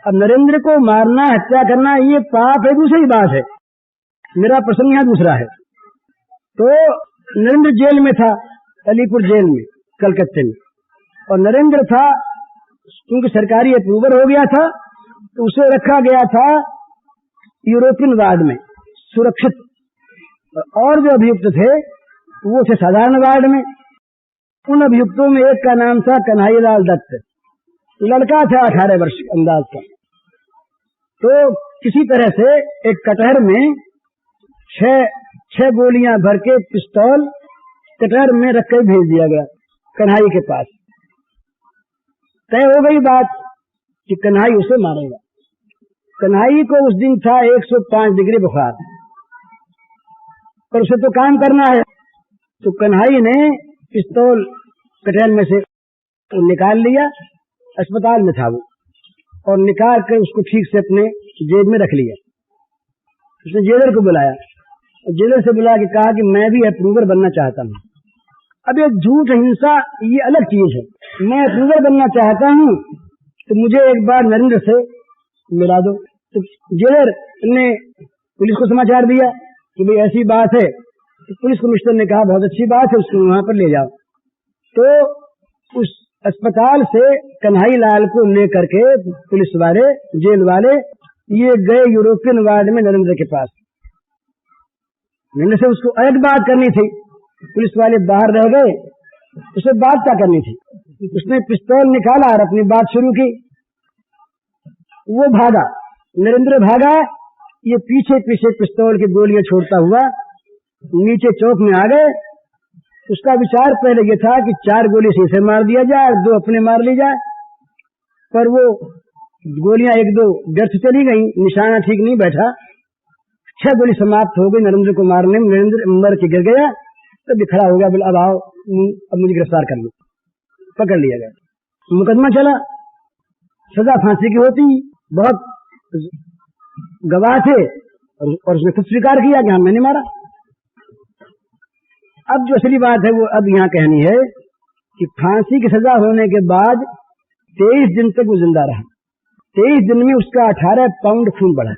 अब नरेंद्र को मारना, हत्या करना ये पाप है, दूसरी बात है, मेरा प्रसंग यहाँ दूसरा है। तो नरेंद्र जेल में था, अलीपुर जेल में कलकत्ते में, और नरेंद्र था क्योंकि सरकारी अप्रूवल हो गया था तो उसे रखा गया था यूरोपियन वार्ड में सुरक्षित, और जो अभियुक्त थे वो थे साधारण वार्ड में। उन अभियुक्तों में एक का नाम था कन्हैयालाल दत्त, लड़का था 18 वर्ष अंदाज का। तो किसी तरह से एक कटहर में छह गोलियां भर के पिस्तौल कटहर में रख कर भेज दिया गया कन्हैया के पास। तय हो गई बात कि कन्हैया उसे मारेगा। कन्हैया को उस दिन था 105 डिग्री बुखार, पर उसे तो काम करना है। तो कन्हैया ने पिस्तौल कटहर में से निकाल लिया, अस्पताल में था वो, और निकाल कर उसको ठीक से अपने जेब में रख लिया। उसने जेलर को बुलाया, जेलर से बुला के कहा कि मैं भी अप्रूवर बनना चाहता हूँ। अब ये झूठ हिंसा ये अलग चीज है, मैं अप्रूवर बनना चाहता हूँ तो मुझे एक बार नरेंद्र से मिला दो। तो जेलर ने पुलिस को समाचार दिया कि भाई ऐसी बात है। तो पुलिस कमिश्नर ने कहा बहुत अच्छी बात है, उसको वहां पर ले जाओ। तो उस अस्पताल से कन्हैया लाल को लेकर के पुलिस वाले, जेल वाले ये गए यूरोपियन वार्ड में नरेंद्र के पास। नरेंद्र से उसको अलग बात करनी थी, पुलिस वाले बाहर रह गए, उसे बात क्या करनी थी। उसने पिस्तौल निकाला और अपनी बात शुरू की। वो भागा, नरेंद्र भागा, ये पीछे पीछे पिस्तौल की गोलियां छोड़ता हुआ नीचे चौक में आ गए। उसका विचार पहले ये था कि 4 गोली से इसे मार दिया जाए और 2 अपने मार ली जाए, पर वो गोलियां 1-2 व्यर्थ चली गई, निशाना ठीक नहीं बैठा। 6 गोली समाप्त हो गई नरेंद्र को मारने में। नरेंद्र मर के गिर गया, तब खड़ा हो गया, बोला अब आओ, अब मुझे गिरफ्तार कर लो। पकड़ लिया गया, मुकदमा चला, सजा फांसी की होती। बहुत गवाह थे और उसने खुद स्वीकार किया कि हाँ मैंने मारा। अब जो असली बात है वो अब यहाँ कहनी है कि फांसी की सजा होने के बाद 23 दिन तक वो जिंदा रहा। 23 दिन में उसका 18 पाउंड खून बढ़ा।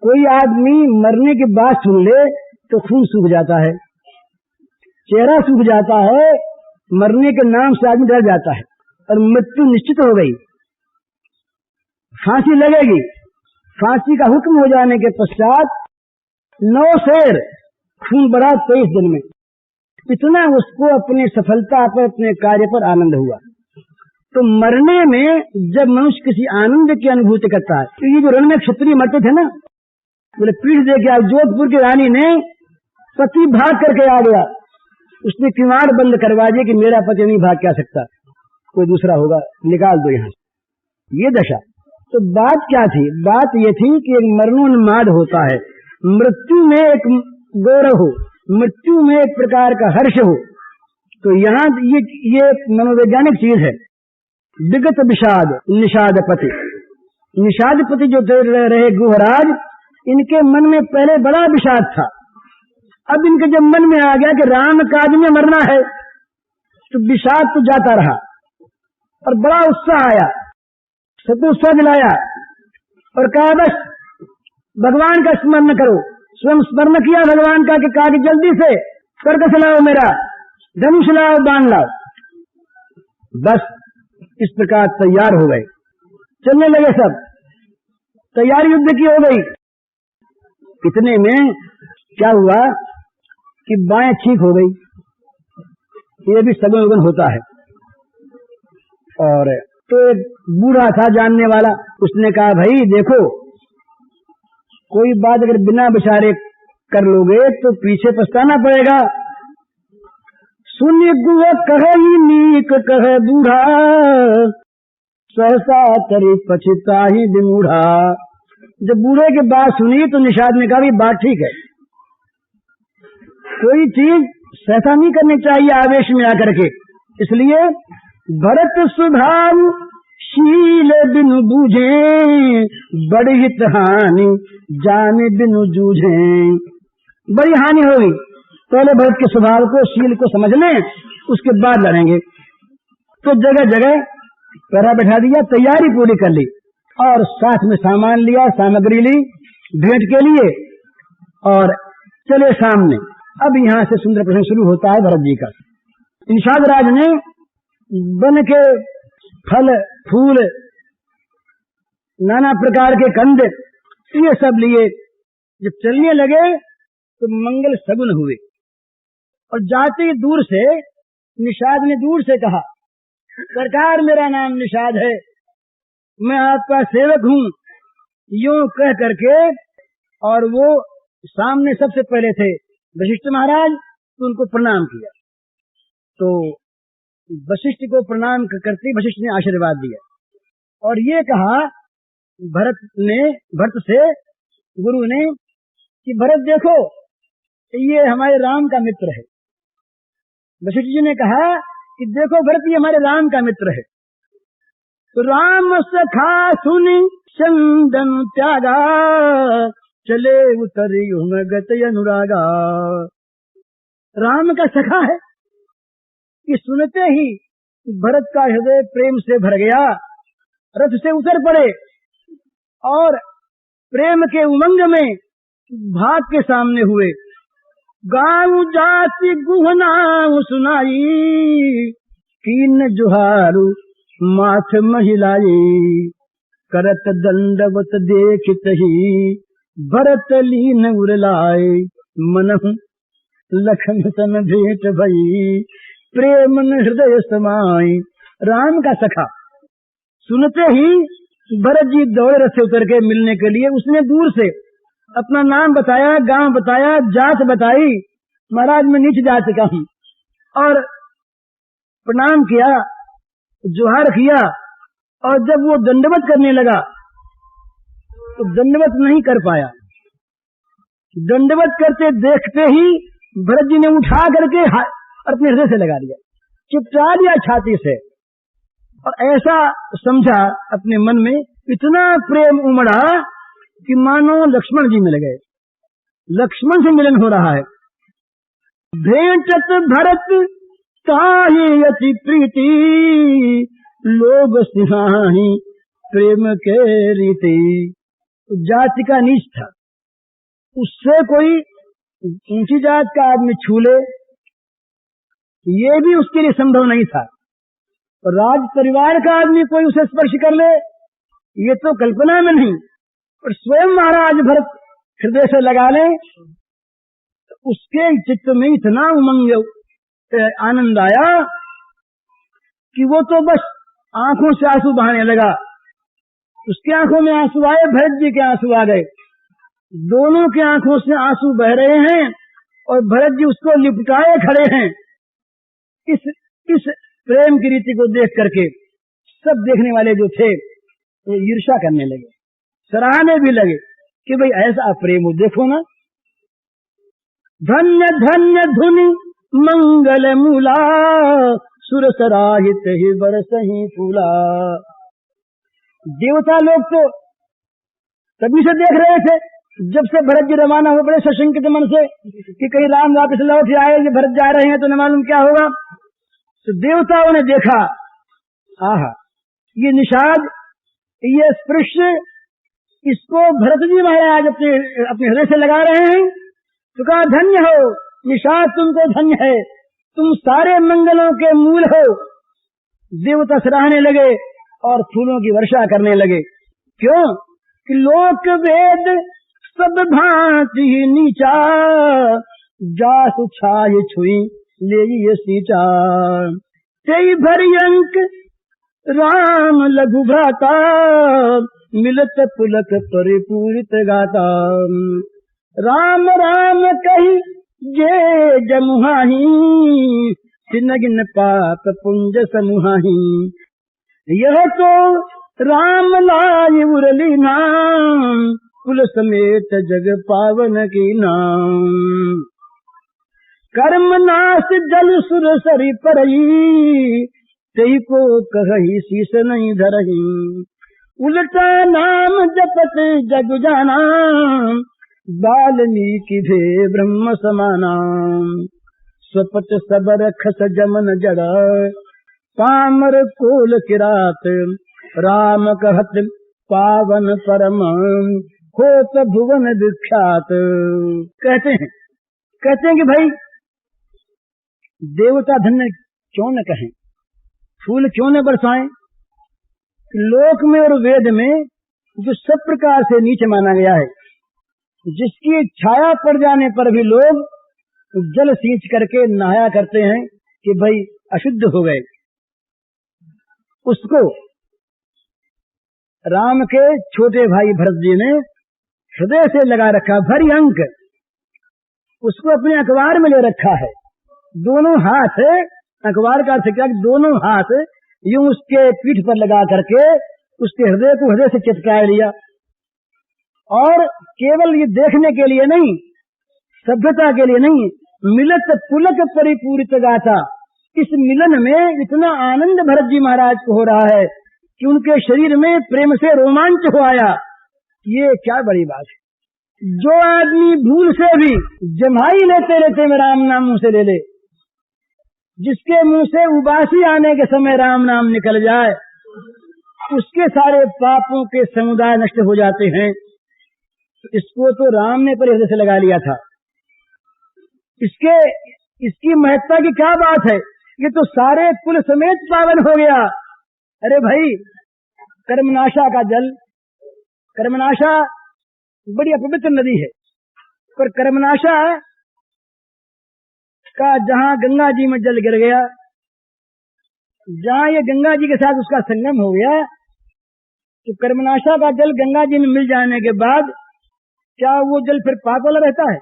कोई आदमी मरने के बाद सुन ले तो खून सूख जाता है, चेहरा सूख जाता है, मरने के नाम से आदमी डर जाता है और मृत्यु निश्चित हो गई, फांसी लगेगी। फांसी का हुक्म हो जाने के पश्चात 9 सेर खून बढ़ा 23 दिन में। इतना उसको अपनी सफलता पर, अपने कार्य पर आनंद हुआ। तो मरने में जब मनुष्य किसी आनंद की अनुभूति करता है, तो ये जो रण में क्षत्रिय मरते थे ना, बोले पीठ दे के जोधपुर की रानी ने पति भाग करके आ गया, उसने किवाड़ बंद करवा दिया कि मेरा पति नहीं भाग क्या सकता, कोई दूसरा होगा, निकाल दो यहां से। ये दशा। तो बात क्या थी? बात ये थी कि एक मरणोन्माद होता है, मृत्यु में एक गौरव हो, मृत्यु में एक प्रकार का हर्ष हो। तो यहाँ ये मनोवैज्ञानिक चीज है विगत विषाद निषादपति। निषादपति जो रहे गुहराज, इनके मन में पहले बड़ा विषाद था। अब इनके जब मन में आ गया कि राम काज में मरना है, तो विषाद तो जाता रहा और बड़ा उत्साह आया, सबको उत्साह दिलाया और कहा बस भगवान का स्मरण करो। स्वयं स्मरण किया भगवान का कि कहा कि जल्दी से कर्कश लाओ, मेरा धनुष लाओ, बाण लाओ। बस इस प्रकार तैयार हो गए, चलने लगे सब, तैयारी युद्ध की हो गई। इतने में क्या हुआ कि बाएं ठीक हो गई। ये भी सगुन उगन होता है। और तो एक बूढ़ा था जानने वाला, उसने कहा भाई देखो, कोई बात अगर बिना विचारे कर लोगे तो पीछे पछताना पड़ेगा। सुनिए गुआ कहे नीक कहे बूढ़ा, सहसा करे पछता ही बिमूढ़ा। जब बूढ़े की बात सुनी तो निषाद ने कहा बात ठीक है, कोई चीज सहसा नहीं करनी चाहिए आवेश में आकर के। इसलिए भरत स्वभाव शील बिनु बूझे, बड़ी हित हानि जाने बिनु जूझे। बड़ी हानि होगी, पहले भरत के स्वभाव को शील को समझ लें, उसके बाद लड़ेंगे। तो जगह जगह पहरा बैठा दिया, तैयारी पूरी कर ली और साथ में सामान लिया, सामग्री ली भेंट के लिए और चले सामने। अब यहाँ से सुंदर प्रसंग शुरू होता है भरत जी का। निषाद राज ने वन के फल फूल, नाना प्रकार के कंद, ये सब लिए। जब चलने लगे तो मंगल सगुन हुए और जाते ही दूर से निषाद ने दूर से कहा, सरकार मेरा नाम निषाद है, मैं आपका सेवक हूँ। यूं कह करके, और वो सामने सबसे पहले थे वशिष्ठ महाराज, तो उनको प्रणाम किया। तो वशिष्ठ को प्रणाम करते वशिष्ठ ने आशीर्वाद दिया और ये कहा भरत से गुरु ने कि भरत देखो, ये हमारे राम का मित्र है। वशिष्ठ जी ने कहा कि देखो भरत, ये हमारे राम का मित्र है। तो राम सखा सुनी चंदन त्यागा, चले उतरी गत अनुरागा। राम का सखा है, कि सुनते ही भरत का हृदय प्रेम से भर गया, रथ से उतर पड़े और प्रेम के उमंग में भाग के सामने हुए। गाँव जाति गुहनाऊ सुनाई, कीन जुहारू माथ महिलाई। करत दंडवत देखित ही, भरत लीन उरलाए। मनहु लखन सन भेंट भई, प्रेम हृदय समाई। राम का सखा सुनते ही भरत जी दौड़े रथ से उतर के मिलने के लिए। उसने दूर से अपना नाम बताया, गांव बताया, जात बताई, महाराज मैं नीच जाति का हूँ, और प्रणाम किया, जोहार किया। और जब वो दंडवत करने लगा तो दंडवत नहीं कर पाया। दंडवत करते देखते ही भरत जी ने उठा करके अपने हृदय से लगा दिया, चिपटा दिया छाती से, और ऐसा समझा अपने मन में, इतना प्रेम उमड़ा कि मानो लक्ष्मण जी मिल गए, लक्ष्मण से मिलन हो रहा है। भेंटत भरत ताहि अति प्रीति, लोग सिहाही प्रेम के रीति। जाति का नीच था, उससे कोई ऊंची जात का आदमी छू ले, ये भी उसके लिए संभव नहीं था। राज परिवार का आदमी कोई उसे स्पर्श कर ले, ये तो कल्पना में नहीं। और स्वयं महाराज भरत हृदय से लगा ले, तो उसके चित्त में इतना उमंग आनंद आया कि वो तो बस आंखों से आंसू बहाने लगा। उसके आंखों में आंसू आए, भरत जी के आंसू आ गए, दोनों के आंखों से आंसू बह रहे हैं और भरत जी उसको लिपटाए खड़े हैं। इस प्रेम की रीति को देख करके सब देखने वाले जो थे वो ईर्ष्या करने लगे, सराहने भी लगे कि भाई ऐसा प्रेम हो, देखो ना। धन्य धन्य धुनि मंगल मूला, सुर सराहित ही बरसही फूला। देवता लोग तो तभी से देख रहे थे, जब से भरत जी रवाना हो बड़े सशंकित मन से कि कहीं राम वापस लौट आए, ये भरत जा रहे हैं तो न मालूम क्या होगा। तो देवताओं ने देखा, आहा ये निषाद, ये स्पृश, इसको भरत जी महाराज अपने हृदय से लगा रहे हैं। तो कहा धन्य हो निषाद, तुमको धन्य है, तुम सारे मंगलों के मूल हो। देवता सराहने लगे और फूलों की वर्षा करने लगे। क्यों कि लोक वेद सब भांति नीचा, जासु छाय छुई ले ये सीचा। तेई भरी अंक राम लघु भ्राता, मिलत पुलक परिपूरित गाता। राम राम कही जे जमुहाही, सिनगिन पाप पुंज समुहाही। यह तो राम लाई उरली नाम, कुल समेत जग पावन की नाम। कर्म नाश जल सुर सरी परई, तेई को कही शीस नहीं धरही। उल्टा नाम जपत जग जाना, वाल्मीकि भे ब्रह्म समाना। स्वपच सबर खस जमन जड़, पामर कोल किरात। राम कहत पावन परम, होत भुवन विख्यात। कहते हैं कि भाई देवता धन्य क्यों न कहें, फूल क्यों न बरसाएं। लोक में और वेद में जो सब प्रकार से नीच माना गया है, जिसकी छाया पड़ जाने पर भी लोग जल सींच करके नहाया करते हैं कि भाई अशुद्ध हो गए, उसको राम के छोटे भाई भरत जी ने हृदय से लगा रखा, भरी अंक उसको अपने अखबार में ले रखा है। दोनों हाथ, अखबार का अर्थ क्या, दोनों हाथ यूं उसके पीठ पर लगा करके उसके हृदय को हृदय से चिपकाए लिया। और केवल ये देखने के लिए नहीं, सभ्यता के लिए नहीं, मिलत पुलक परिपूरित गाथा। इस मिलन में इतना आनंद भरत जी महाराज को हो रहा है कि उनके शरीर में प्रेम से रोमांच हो आया। ये क्या बड़ी बात है। जो आदमी भूल से भी जम्हाई लेते लेते में राम नाम मुंह से ले ले, जिसके मुंह से उबासी आने के समय राम नाम निकल जाए, उसके सारे पापों के समुदाय नष्ट हो जाते हैं। इसको तो राम ने पर हृदय से लगा लिया था। इसकी महत्ता की क्या बात है, ये तो सारे कुल समेत पावन हो गया। अरे भाई, कर्मनाशा का जल, कर्मनाशा बड़ी अपवित्र नदी है, पर कर्मनाशा का जहां गंगा जी में जल गिर गया, जहां ये गंगा जी के साथ उसका संगम हो गया, तो कर्मनाशा का जल गंगा जी में मिल जाने के बाद क्या वो जल फिर पाप वाला रहता है?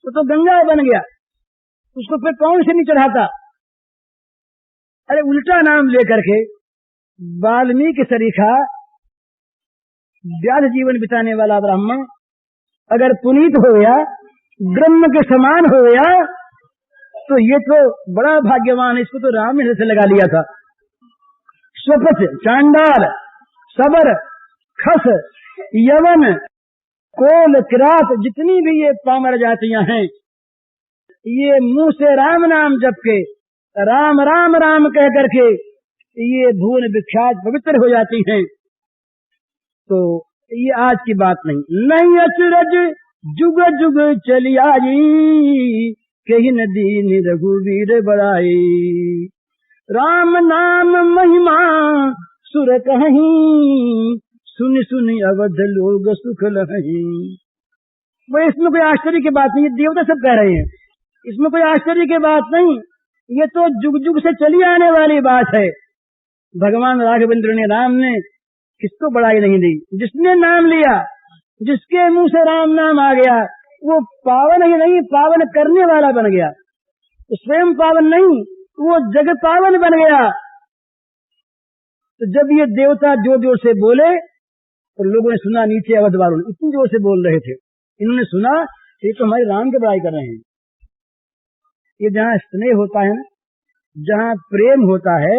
तो गंगा बन गया, उसको फिर कौन से नहीं चढ़ाता। अरे उल्टा नाम लेकर के वाल्मीकि सरीखा व्याध जीवन बिताने वाला ब्राह्मण अगर पुनीत हो गया, ब्रह्म के समान हो गया, तो ये तो बड़ा भाग्यवान है। इसको तो राम ने से लगा लिया था। स्वपच, चांडाल, सबर, खस, यवन, कोल, किरात, जितनी भी ये पामर जातियां हैं, ये मुंह से राम नाम जप के, राम राम राम कह करके ये भुवन विख्यात पवित्र हो जाती हैं। तो ये आज की बात नहीं अचरज जुग जुग चली आई, कहीं न दीन रघुवीर बड़ाई। राम नाम महिमा सुर कहीं, सुन सुन अवध लोग सुख लहीं। वो इसमें कोई आश्चर्य की बात नहीं, ये देवता सब कह रहे हैं, इसमें कोई आश्चर्य की बात नहीं, ये तो जुग जुग से चली आने वाली बात है। भगवान राघवेंद्र ने, राम ने किसको बड़ाई नहीं दी। जिसने नाम लिया, जिसके मुंह से राम नाम आ गया, वो पावन ही नहीं, पावन करने वाला बन गया। तो स्वयं पावन नहीं, वो जगत पावन बन गया। तो जब ये देवता जोर जोर से बोले तो लोगों ने सुना, नीचे अवध वालों ने इतनी जोर से बोल रहे थे, इन्होंने सुना ये तो हमारे राम की बड़ाई कर रहे हैं। ये जहाँ स्नेह होता है ना, जहाँ प्रेम होता है,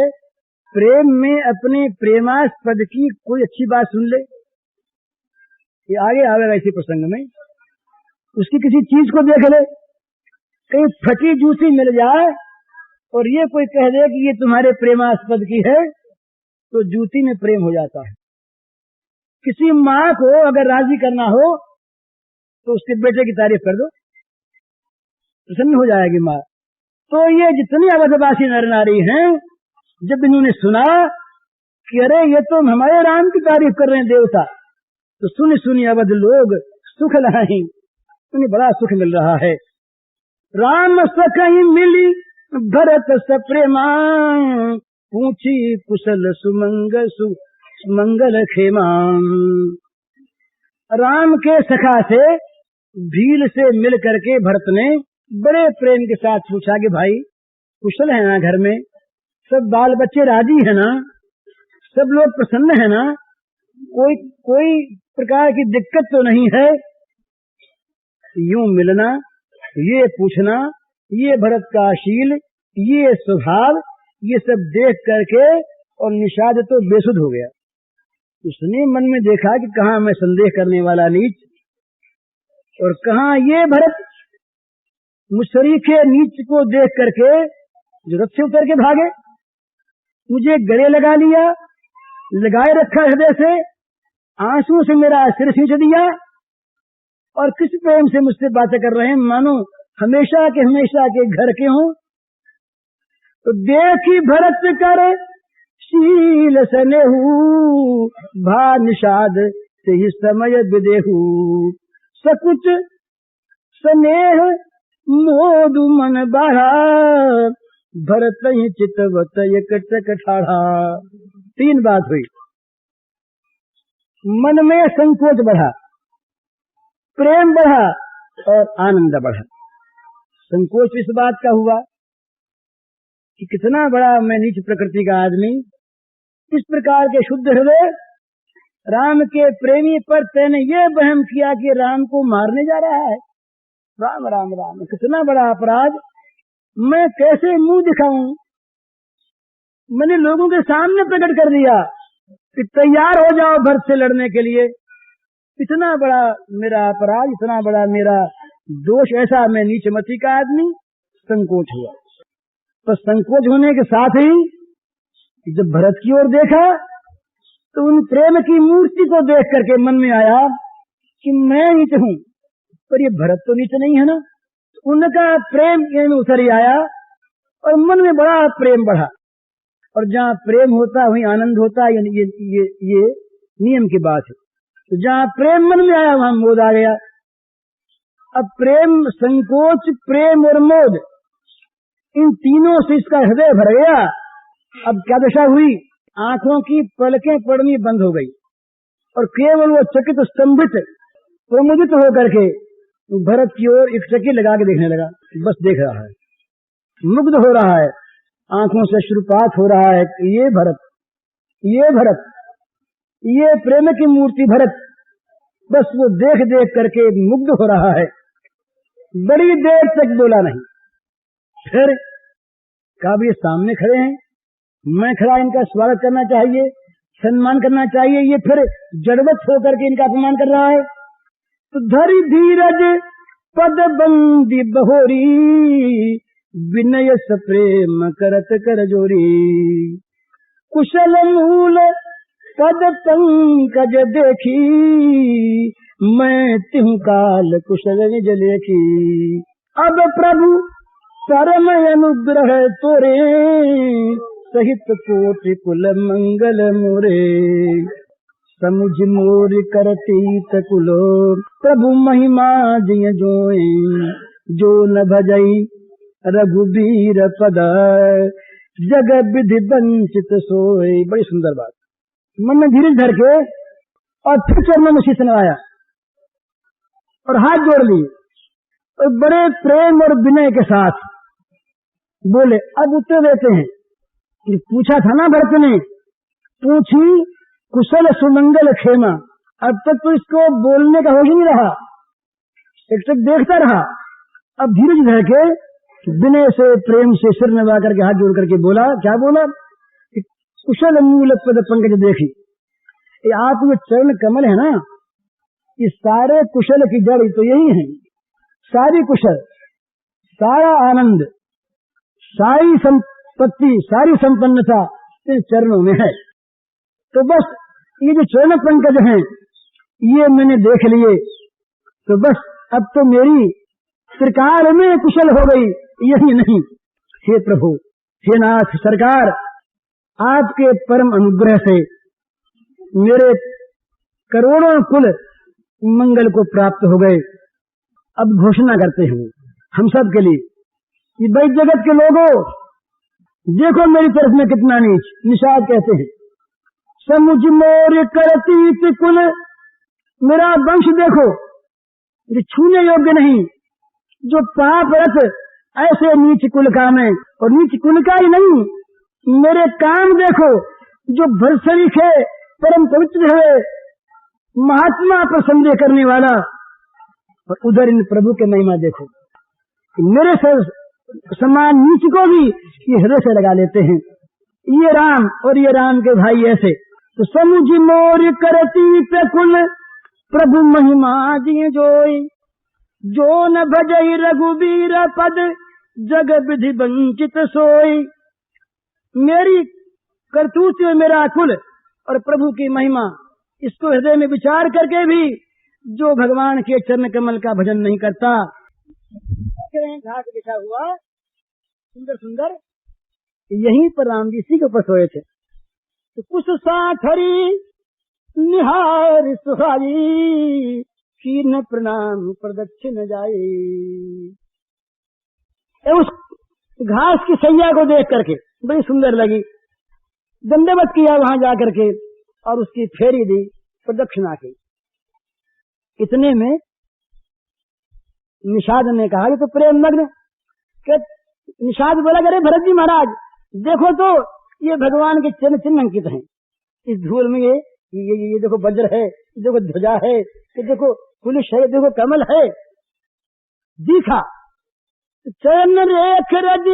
प्रेम में अपने प्रेमास्पद की कोई अच्छी बात सुन ले, ये आगे आवेगा इसी प्रसंग में, उसकी किसी चीज को देख ले, कहीं फटी जूती मिल जाए और ये कोई कह दे कि ये तुम्हारे प्रेमास्पद की है, तो जूती में प्रेम हो जाता है। किसी माँ को अगर राजी करना हो तो उसके बेटे की तारीफ कर दो, प्रसन्न हो जाएगी माँ। तो ये जितनी अवधवासी नर नारी हैं, जब इन्होंने सुना कि अरे ये तो हमारे राम की तारीफ कर रहे हैं देवता, तो सुनी सुनी अवध लोग सुख लाही, उन्हें बड़ा सुख मिल रहा है। राम सखई मिली भरत सप्रेमा, पूछी कुशल सुमंगल खेमा। राम के सखा से भील से मिल करके भरत ने बड़े प्रेम के साथ पूछा कि भाई कुशल है ना, घर में सब बाल बच्चे राजी है ना, सब लोग प्रसन्न है ना, कोई प्रकार की दिक्कत तो नहीं है। यूं मिलना, ये पूछना, ये भरत का शील, ये स्वभाव, ये सब देख करके और निषाद तो बेसुध हो गया। उसने मन में देखा कि कहाँ मैं संदेह करने वाला नीच और कहाँ ये भरत मुशरीके नीच को देख करके जो रथ से उतर के भागे, मुझे गले लगा लिया, लगाए रखा हृदय से, आंसू से मेरा सिर खींच दिया और किस प्रेम से मुझसे बातें कर रहे हैं, मानो हमेशा के घर के हों। तो देखी भरत कर शील सनेहू, भा निषाद से ही समय विदेहू, सकुच स्नेह मोदु मन बाढ़ा, भरत ही चितवत एक ठाढ़ा। 3 बात हुई, मन में संकोच बढ़ा, प्रेम बढ़ा और आनंद बढ़ा। संकोच इस बात का हुआ कि कितना बड़ा मैं नीच प्रकृति का आदमी, इस प्रकार के शुद्ध हृदय राम के प्रेमी पर तैने ये वहम किया कि राम को मारने जा रहा है। राम राम राम, कितना बड़ा अपराध, मैं कैसे मुंह दिखाऊं। मैंने लोगों के सामने प्रकट कर दिया कि तैयार हो जाओ भरत से लड़ने के लिए। इतना बड़ा मेरा अपराध, इतना बड़ा मेरा दोष, ऐसा मैं नीचमती का आदमी। संकोच हुआ। तो संकोच होने के साथ ही जब भरत की ओर देखा तो उन प्रेम की मूर्ति को देख करके मन में आया कि मैं नीच हूं, पर ये भरत तो नीच नहीं है ना। उनका प्रेम में उतर आया और मन में बड़ा प्रेम बढ़ा। और जहाँ प्रेम होता वहीं आनंद होता है, ये नियम की बात है। तो जहाँ प्रेम मन में आया वहां मोद आ गया। अब प्रेम, संकोच, प्रेम और मोद, इन तीनों से इसका हृदय भर गया। अब क्या दशा हुई, आंखों की पलकें पड़नी बंद हो गई और केवल वो चकित स्तंभित प्रमुदित होकर के भरत की ओर एक चक्की लगा के देखने लगा। बस देख रहा है, मुग्ध हो रहा है, आंखों से अश्रुपात हो रहा है। ये भरत, ये भरत, ये प्रेम की मूर्ति भरत, बस वो देख देख करके मुग्ध हो रहा है। बड़ी देर तक बोला नहीं। फिर कब ये सामने खड़े हैं, मैं खड़ा, इनका स्वागत करना चाहिए, सम्मान करना चाहिए, ये फिर जड़वत होकर के इनका अपमान कर रहा है। तो धरि धीरज पद बंदी बहोरी, विनय सप्रेम करत कर जोरी। कुशल मूल पद पंकज देखी, मैं तिहु काल कुशल निज लेखी। अब प्रभु परम अनुग्रह तोरे, सहित कोटि कुल मंगल मोरे। समुझ मोर करतीत कुलो, प्रभु महिमा जिय जोए। जो न भजई रघुबीर पद, जग विधि वंचित सोए। बड़ी सुंदर बात। मन में धीरे धर के और फिर चरणों में शीश नवाया और हाथ जोड़ लिए और बड़े प्रेम और विनय के साथ बोले। अब उत्तर देते हैं कि पूछा था ना भरत ने, पूछी कुशल सुमंगल खेमा। अब तक तो इसको बोलने का होश नहीं रहा, एक तक देखता रहा। अब धीरे धीरे के विनय से प्रेम से सिर नवा करके हाथ जोड़ करके बोला, क्या बोला? कुशल मूल पद पंकज देखी। ये आप जो चरण कमल है ना, ये सारे कुशल की जड़ तो यही है। सारी कुशल, सारा आनंद, सारी संपत्ति, सारी संपन्नता इन चरणों में है। तो बस ये जो चरण पंकज हैं ये मैंने देख लिए, तो बस अब तो मेरी त्रिकाल में कुशल हो गई। यही नहीं, हे प्रभु, हे नाथ सरकार, आपके परम अनुग्रह से मेरे करोड़ों कुल मंगल को प्राप्त हो गए। अब घोषणा करते हैं हम सब के लिए कि भाई जगत के लोगों, देखो मेरी तरफ में कितना नीच। निषाद कहते हैं, समुझ मोर करती कुल, मेरा वंश देखो जो छूने योग्य नहीं, जो पाप रत ऐसे नीच कुल का में, और नीच कुल का ही नहीं, मेरे काम देखो जो भरसरीखे परम पवित्र है, महात्मा पर संदेह करने वाला। और उधर इन प्रभु के महिमा देखो, मेरे समान नीच को भी ये हृदय से लगा लेते हैं। ये राम और ये राम के भाई ऐसे। तो समुझ मोर करती पे कुल, प्रभु महिमा दिए जोई, जो न भजई रघुबीर पद, जग विधि वंचित सोई। मेरी करतूत मेरा कुल और प्रभु की महिमा, इसको हृदय में विचार करके भी जो भगवान के चरण कमल का भजन नहीं करता। घाट बिछा हुआ सुंदर सुंदर, यहीं पर राम जी इसी के ऊपर सोए थे। तो कुछ साथरी निहार सुहाई, कीर्ण प्रणाम प्रदक्षिण जाए। उस घास की सैया को देख करके बड़ी सुंदर लगी, दंडवत किया वहां जाकर के और उसकी फेरी दी, प्रदक्षिणा की। इतने में निषाद ने कहा, ये तो प्रेम मग्न। निषाद बोला, अरे भरत जी महाराज देखो तो ये भगवान के चरण चिन्ह अंकित हैं इस धूल में। ये देखो वज्र है, ये देखो ध्वजा है, ये देखो पुलिस है, ये देखो कमल है। दिखा चरण रेख रज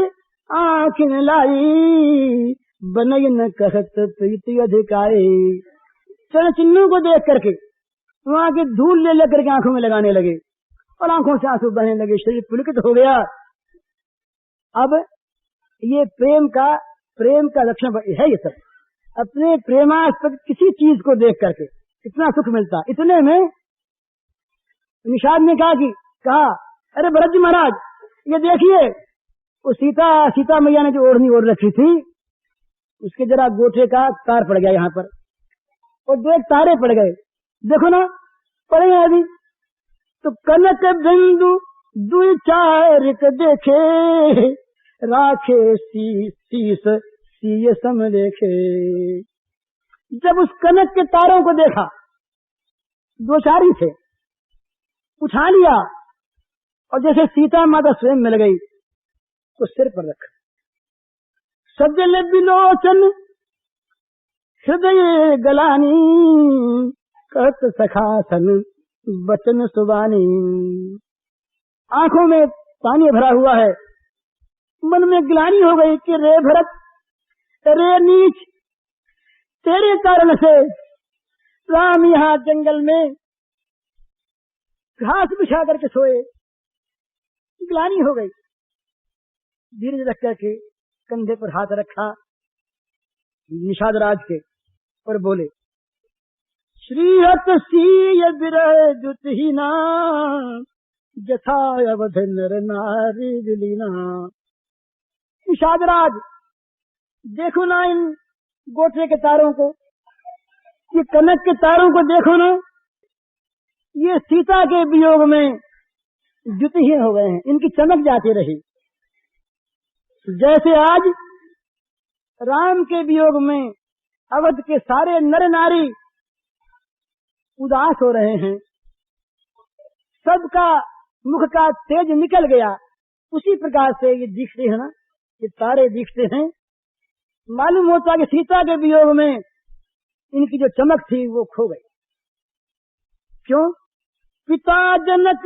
आँख न लाई, बनई न कहत प्रीति अधिकारी। चरण चिन्हों को देख करके वहां के धूल ले लेकर के आंखों में लगाने लगे और आंखों से आंसू बहने लगे, शरीर पुलकित हो गया। अब ये प्रेम का लक्षण है। ये सब अपने प्रेमास्पद किसी चीज को देख करके इतना सुख मिलता। इतने में निषाद ने कहा अरे भरत जी महाराज ये देखिए, वो सीता मैया ने जो ओढ़नी ओढ़ रखी थी उसके जरा गोटे का तार पड़ गया यहाँ पर, और दो एक तारे पड़ गए, देखो ना पड़े हैं अभी। तो कनक बिंदु दुई चार देखे, राखे शीस सीय सम देखे। जब उस कनक के तारों को देखा, दो चार ही थे, उठा लिया और जैसे सीता माता स्वयं मिल गई तो सिर पर रखा। सजल बिलोचन हृदय गलानी, कहत सखासन बचन सुबानी। आंखों में पानी भरा हुआ है, मन में ग्लानि हो गई कि रे भरत, रे नीच, तेरे कारण से राम यहाँ जंगल में घास बिछा करके सोए। ग्लानि हो गई। धीरे रख करके कंधे पर हाथ रखा निषाद राज के और बोले, श्रीहत सीय विरह जुतहीना, जथा अवध नर नारी विलीना। निषाद राज देखो ना इन गोटे के तारों को, ये कनक के तारों को देखो ना, ये सीता के वियोग में जुतहीन हो गए हैं, इनकी चमक जाती रही। जैसे आज राम के वियोग में अवध के सारे नर नारी उदास हो रहे हैं, सबका मुख का तेज निकल गया, उसी प्रकार से ये दिखते हैं ना, ये तारे दिखते हैं। मालूम होता कि सीता के वियोग में इनकी जो चमक थी वो खो गई। क्यों? पिता जनक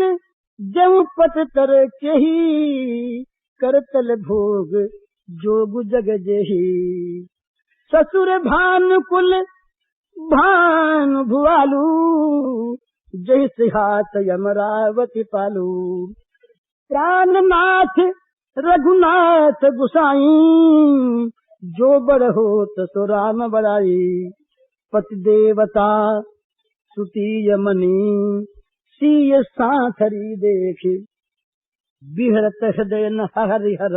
जब पत तर के ही, करतल भोग जोग जग जेही। ससुर भानुकुल भानु भुआलू, जय सिहात यमरावती पालू। प्राणनाथ रघुनाथ गुसाई, जो बड़ होत सो राम बड़ाई। पति देवता सुतीय मनी, सीय सांथरी देखी। बिहरत हृदय न हरिहर,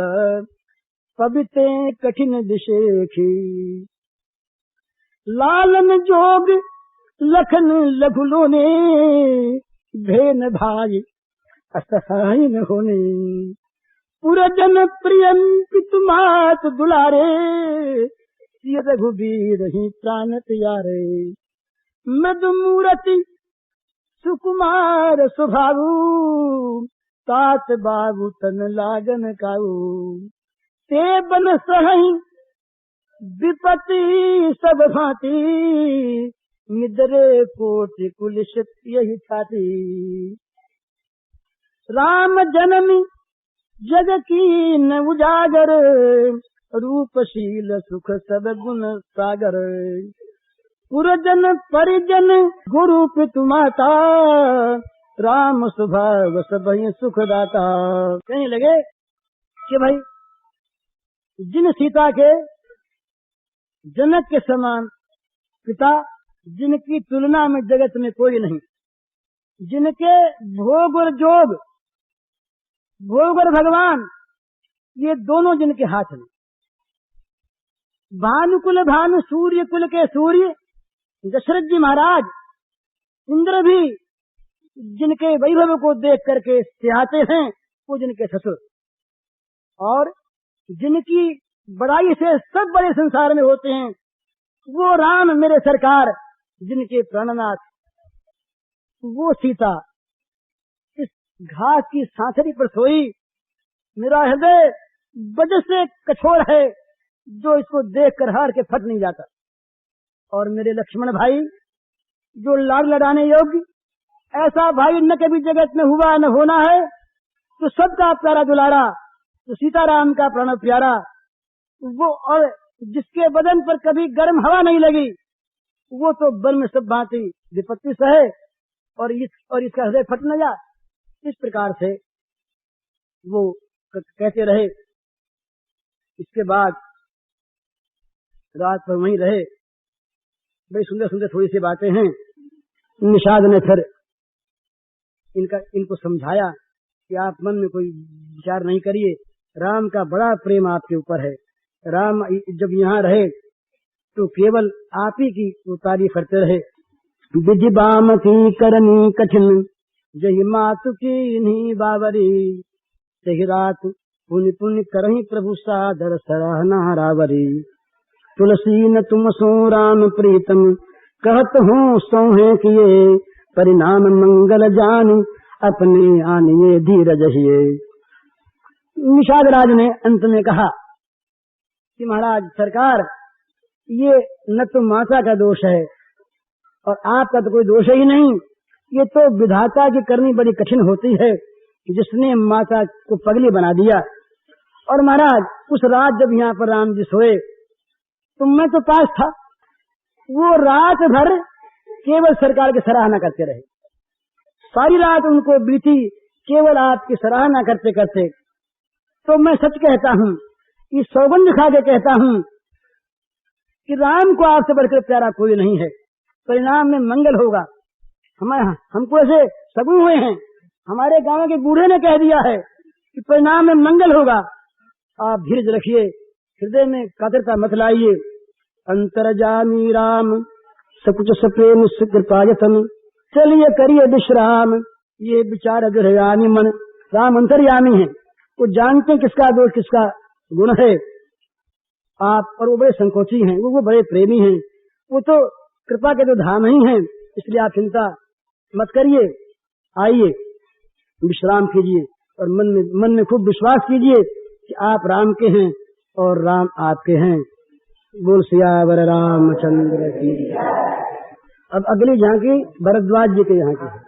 पविते कठिन दिशेखी। लालन जोग लखन लघुलो ने, भेन भाई असहाय न होने। पुरजन प्रियम पितुमात दुलारे, सिय रघुबीर ही प्राण त्यारे। मृदु मूरति सुकुमार स्वभावु, तात बाबू तन लागन काऊ। ते बन सहई विपत्ति सब भांति, निदरे कोटि कुलिश यही छाती। राम जनमी जग की न उजागर, रूपशील सुख सब गुण सागर। पुरजन परिजन गुरु पितु माता, राम स्वभाव सब सुख दाता। कहने लगे कि भाई जिन सीता के जनक के समान पिता, जिनकी तुलना में जगत में कोई नहीं, जिनके भोग और जोग, भोग और भगवान, ये दोनों जिनके हाथ में। भानुकुल भानु, सूर्य कुल के सूर्य दशरथ जी महाराज, इंद्र भी जिनके वैभव को देख करके सिहाते हैं, वो जिनके ससुर। और जिनकी बड़ाई से सब बड़े संसार में होते हैं, वो राम मेरे सरकार, जिनके प्राणनाथ। वो सीता इस घास की सांसरी पर सोई। मेरा हृदय वजह से कठोर है, जो इसको देख कर हार के फट नहीं जाता। और मेरे लक्ष्मण भाई, जो लाड़ लड़ाने योग्य, ऐसा भाई न कभी जगत में हुआ न होना है। तो सबका प्यारा दुलारा, तो सीताराम का प्राण प्यारा, वो और जिसके बदन पर कभी गर्म हवा नहीं लगी, वो तो वन में सब भांति विपत्ति सहे और इसका हृदय फट न जा। इस प्रकार से वो कहते रहे। इसके बाद रात भर वहीं रहे। बड़ी सुंदर सुंदर थोड़ी सी बातें हैं। निषाद ने फिर इनको समझाया कि आप मन में कोई विचार नहीं करिए, राम का बड़ा प्रेम आपके ऊपर है। राम जब यहाँ रहे तो केवल आप ही की तारीफ करते रहे। विधि बाम की करनी कठिन, जही मातु की नहीं बावरी। सही रात पुण्य पुण्य करही प्रभु सादर, सराहना रावरी। तुलसी न तुम सो राम प्रीतम, कहत हूँ सोहे किए। परिणाम मंगल जान, अपने आनिए धीरज हिए। निषाद राज ने अंत में कहा कि महाराज सरकार, ये न तो माता का दोष है और आपका तो कोई दोष ही नहीं। ये तो विधाता की करनी बड़ी कठिन होती है, जिसने माता को पगली बना दिया। और महाराज उस रात जब यहाँ पर राम जी सोए तो मैं तो पास था। वो रात भर केवल सरकार की सराहना करते रहे। सारी रात उनको बीती केवल आपकी सराहना करते करते। तो मैं सच कहता हूँ, इस सौगंध खा के कहता हूँ कि राम को आपसे बढ़कर प्यारा कोई नहीं है। परिणाम में मंगल होगा। हमको ऐसे सगुन हुए हैं, हमारे गांव के बूढ़े ने कह दिया है कि परिणाम में मंगल होगा। आप धीरज रखिए, हृदय में कातरता मत लाइए। अंतर्जामी राम सकुच सप्रेम कृपा यतन, चलिए करिए विश्राम, ये विचार गृहयामी मन। राम अंतर्यामी है, वो जानते हैं किसका दोष किसका गुण है। आप और वो बड़े संकोची हैं, वो बड़े प्रेमी हैं, वो तो कृपा के तो धाम ही हैं। इसलिए आप चिंता मत करिए, आइए विश्राम कीजिए और मन में खूब विश्वास कीजिए कि आप राम के हैं और राम आपके हैं। बोल सियावर रामचंद्र की। अब अगली झांकी भरद्वाज जी के यहाँ की है।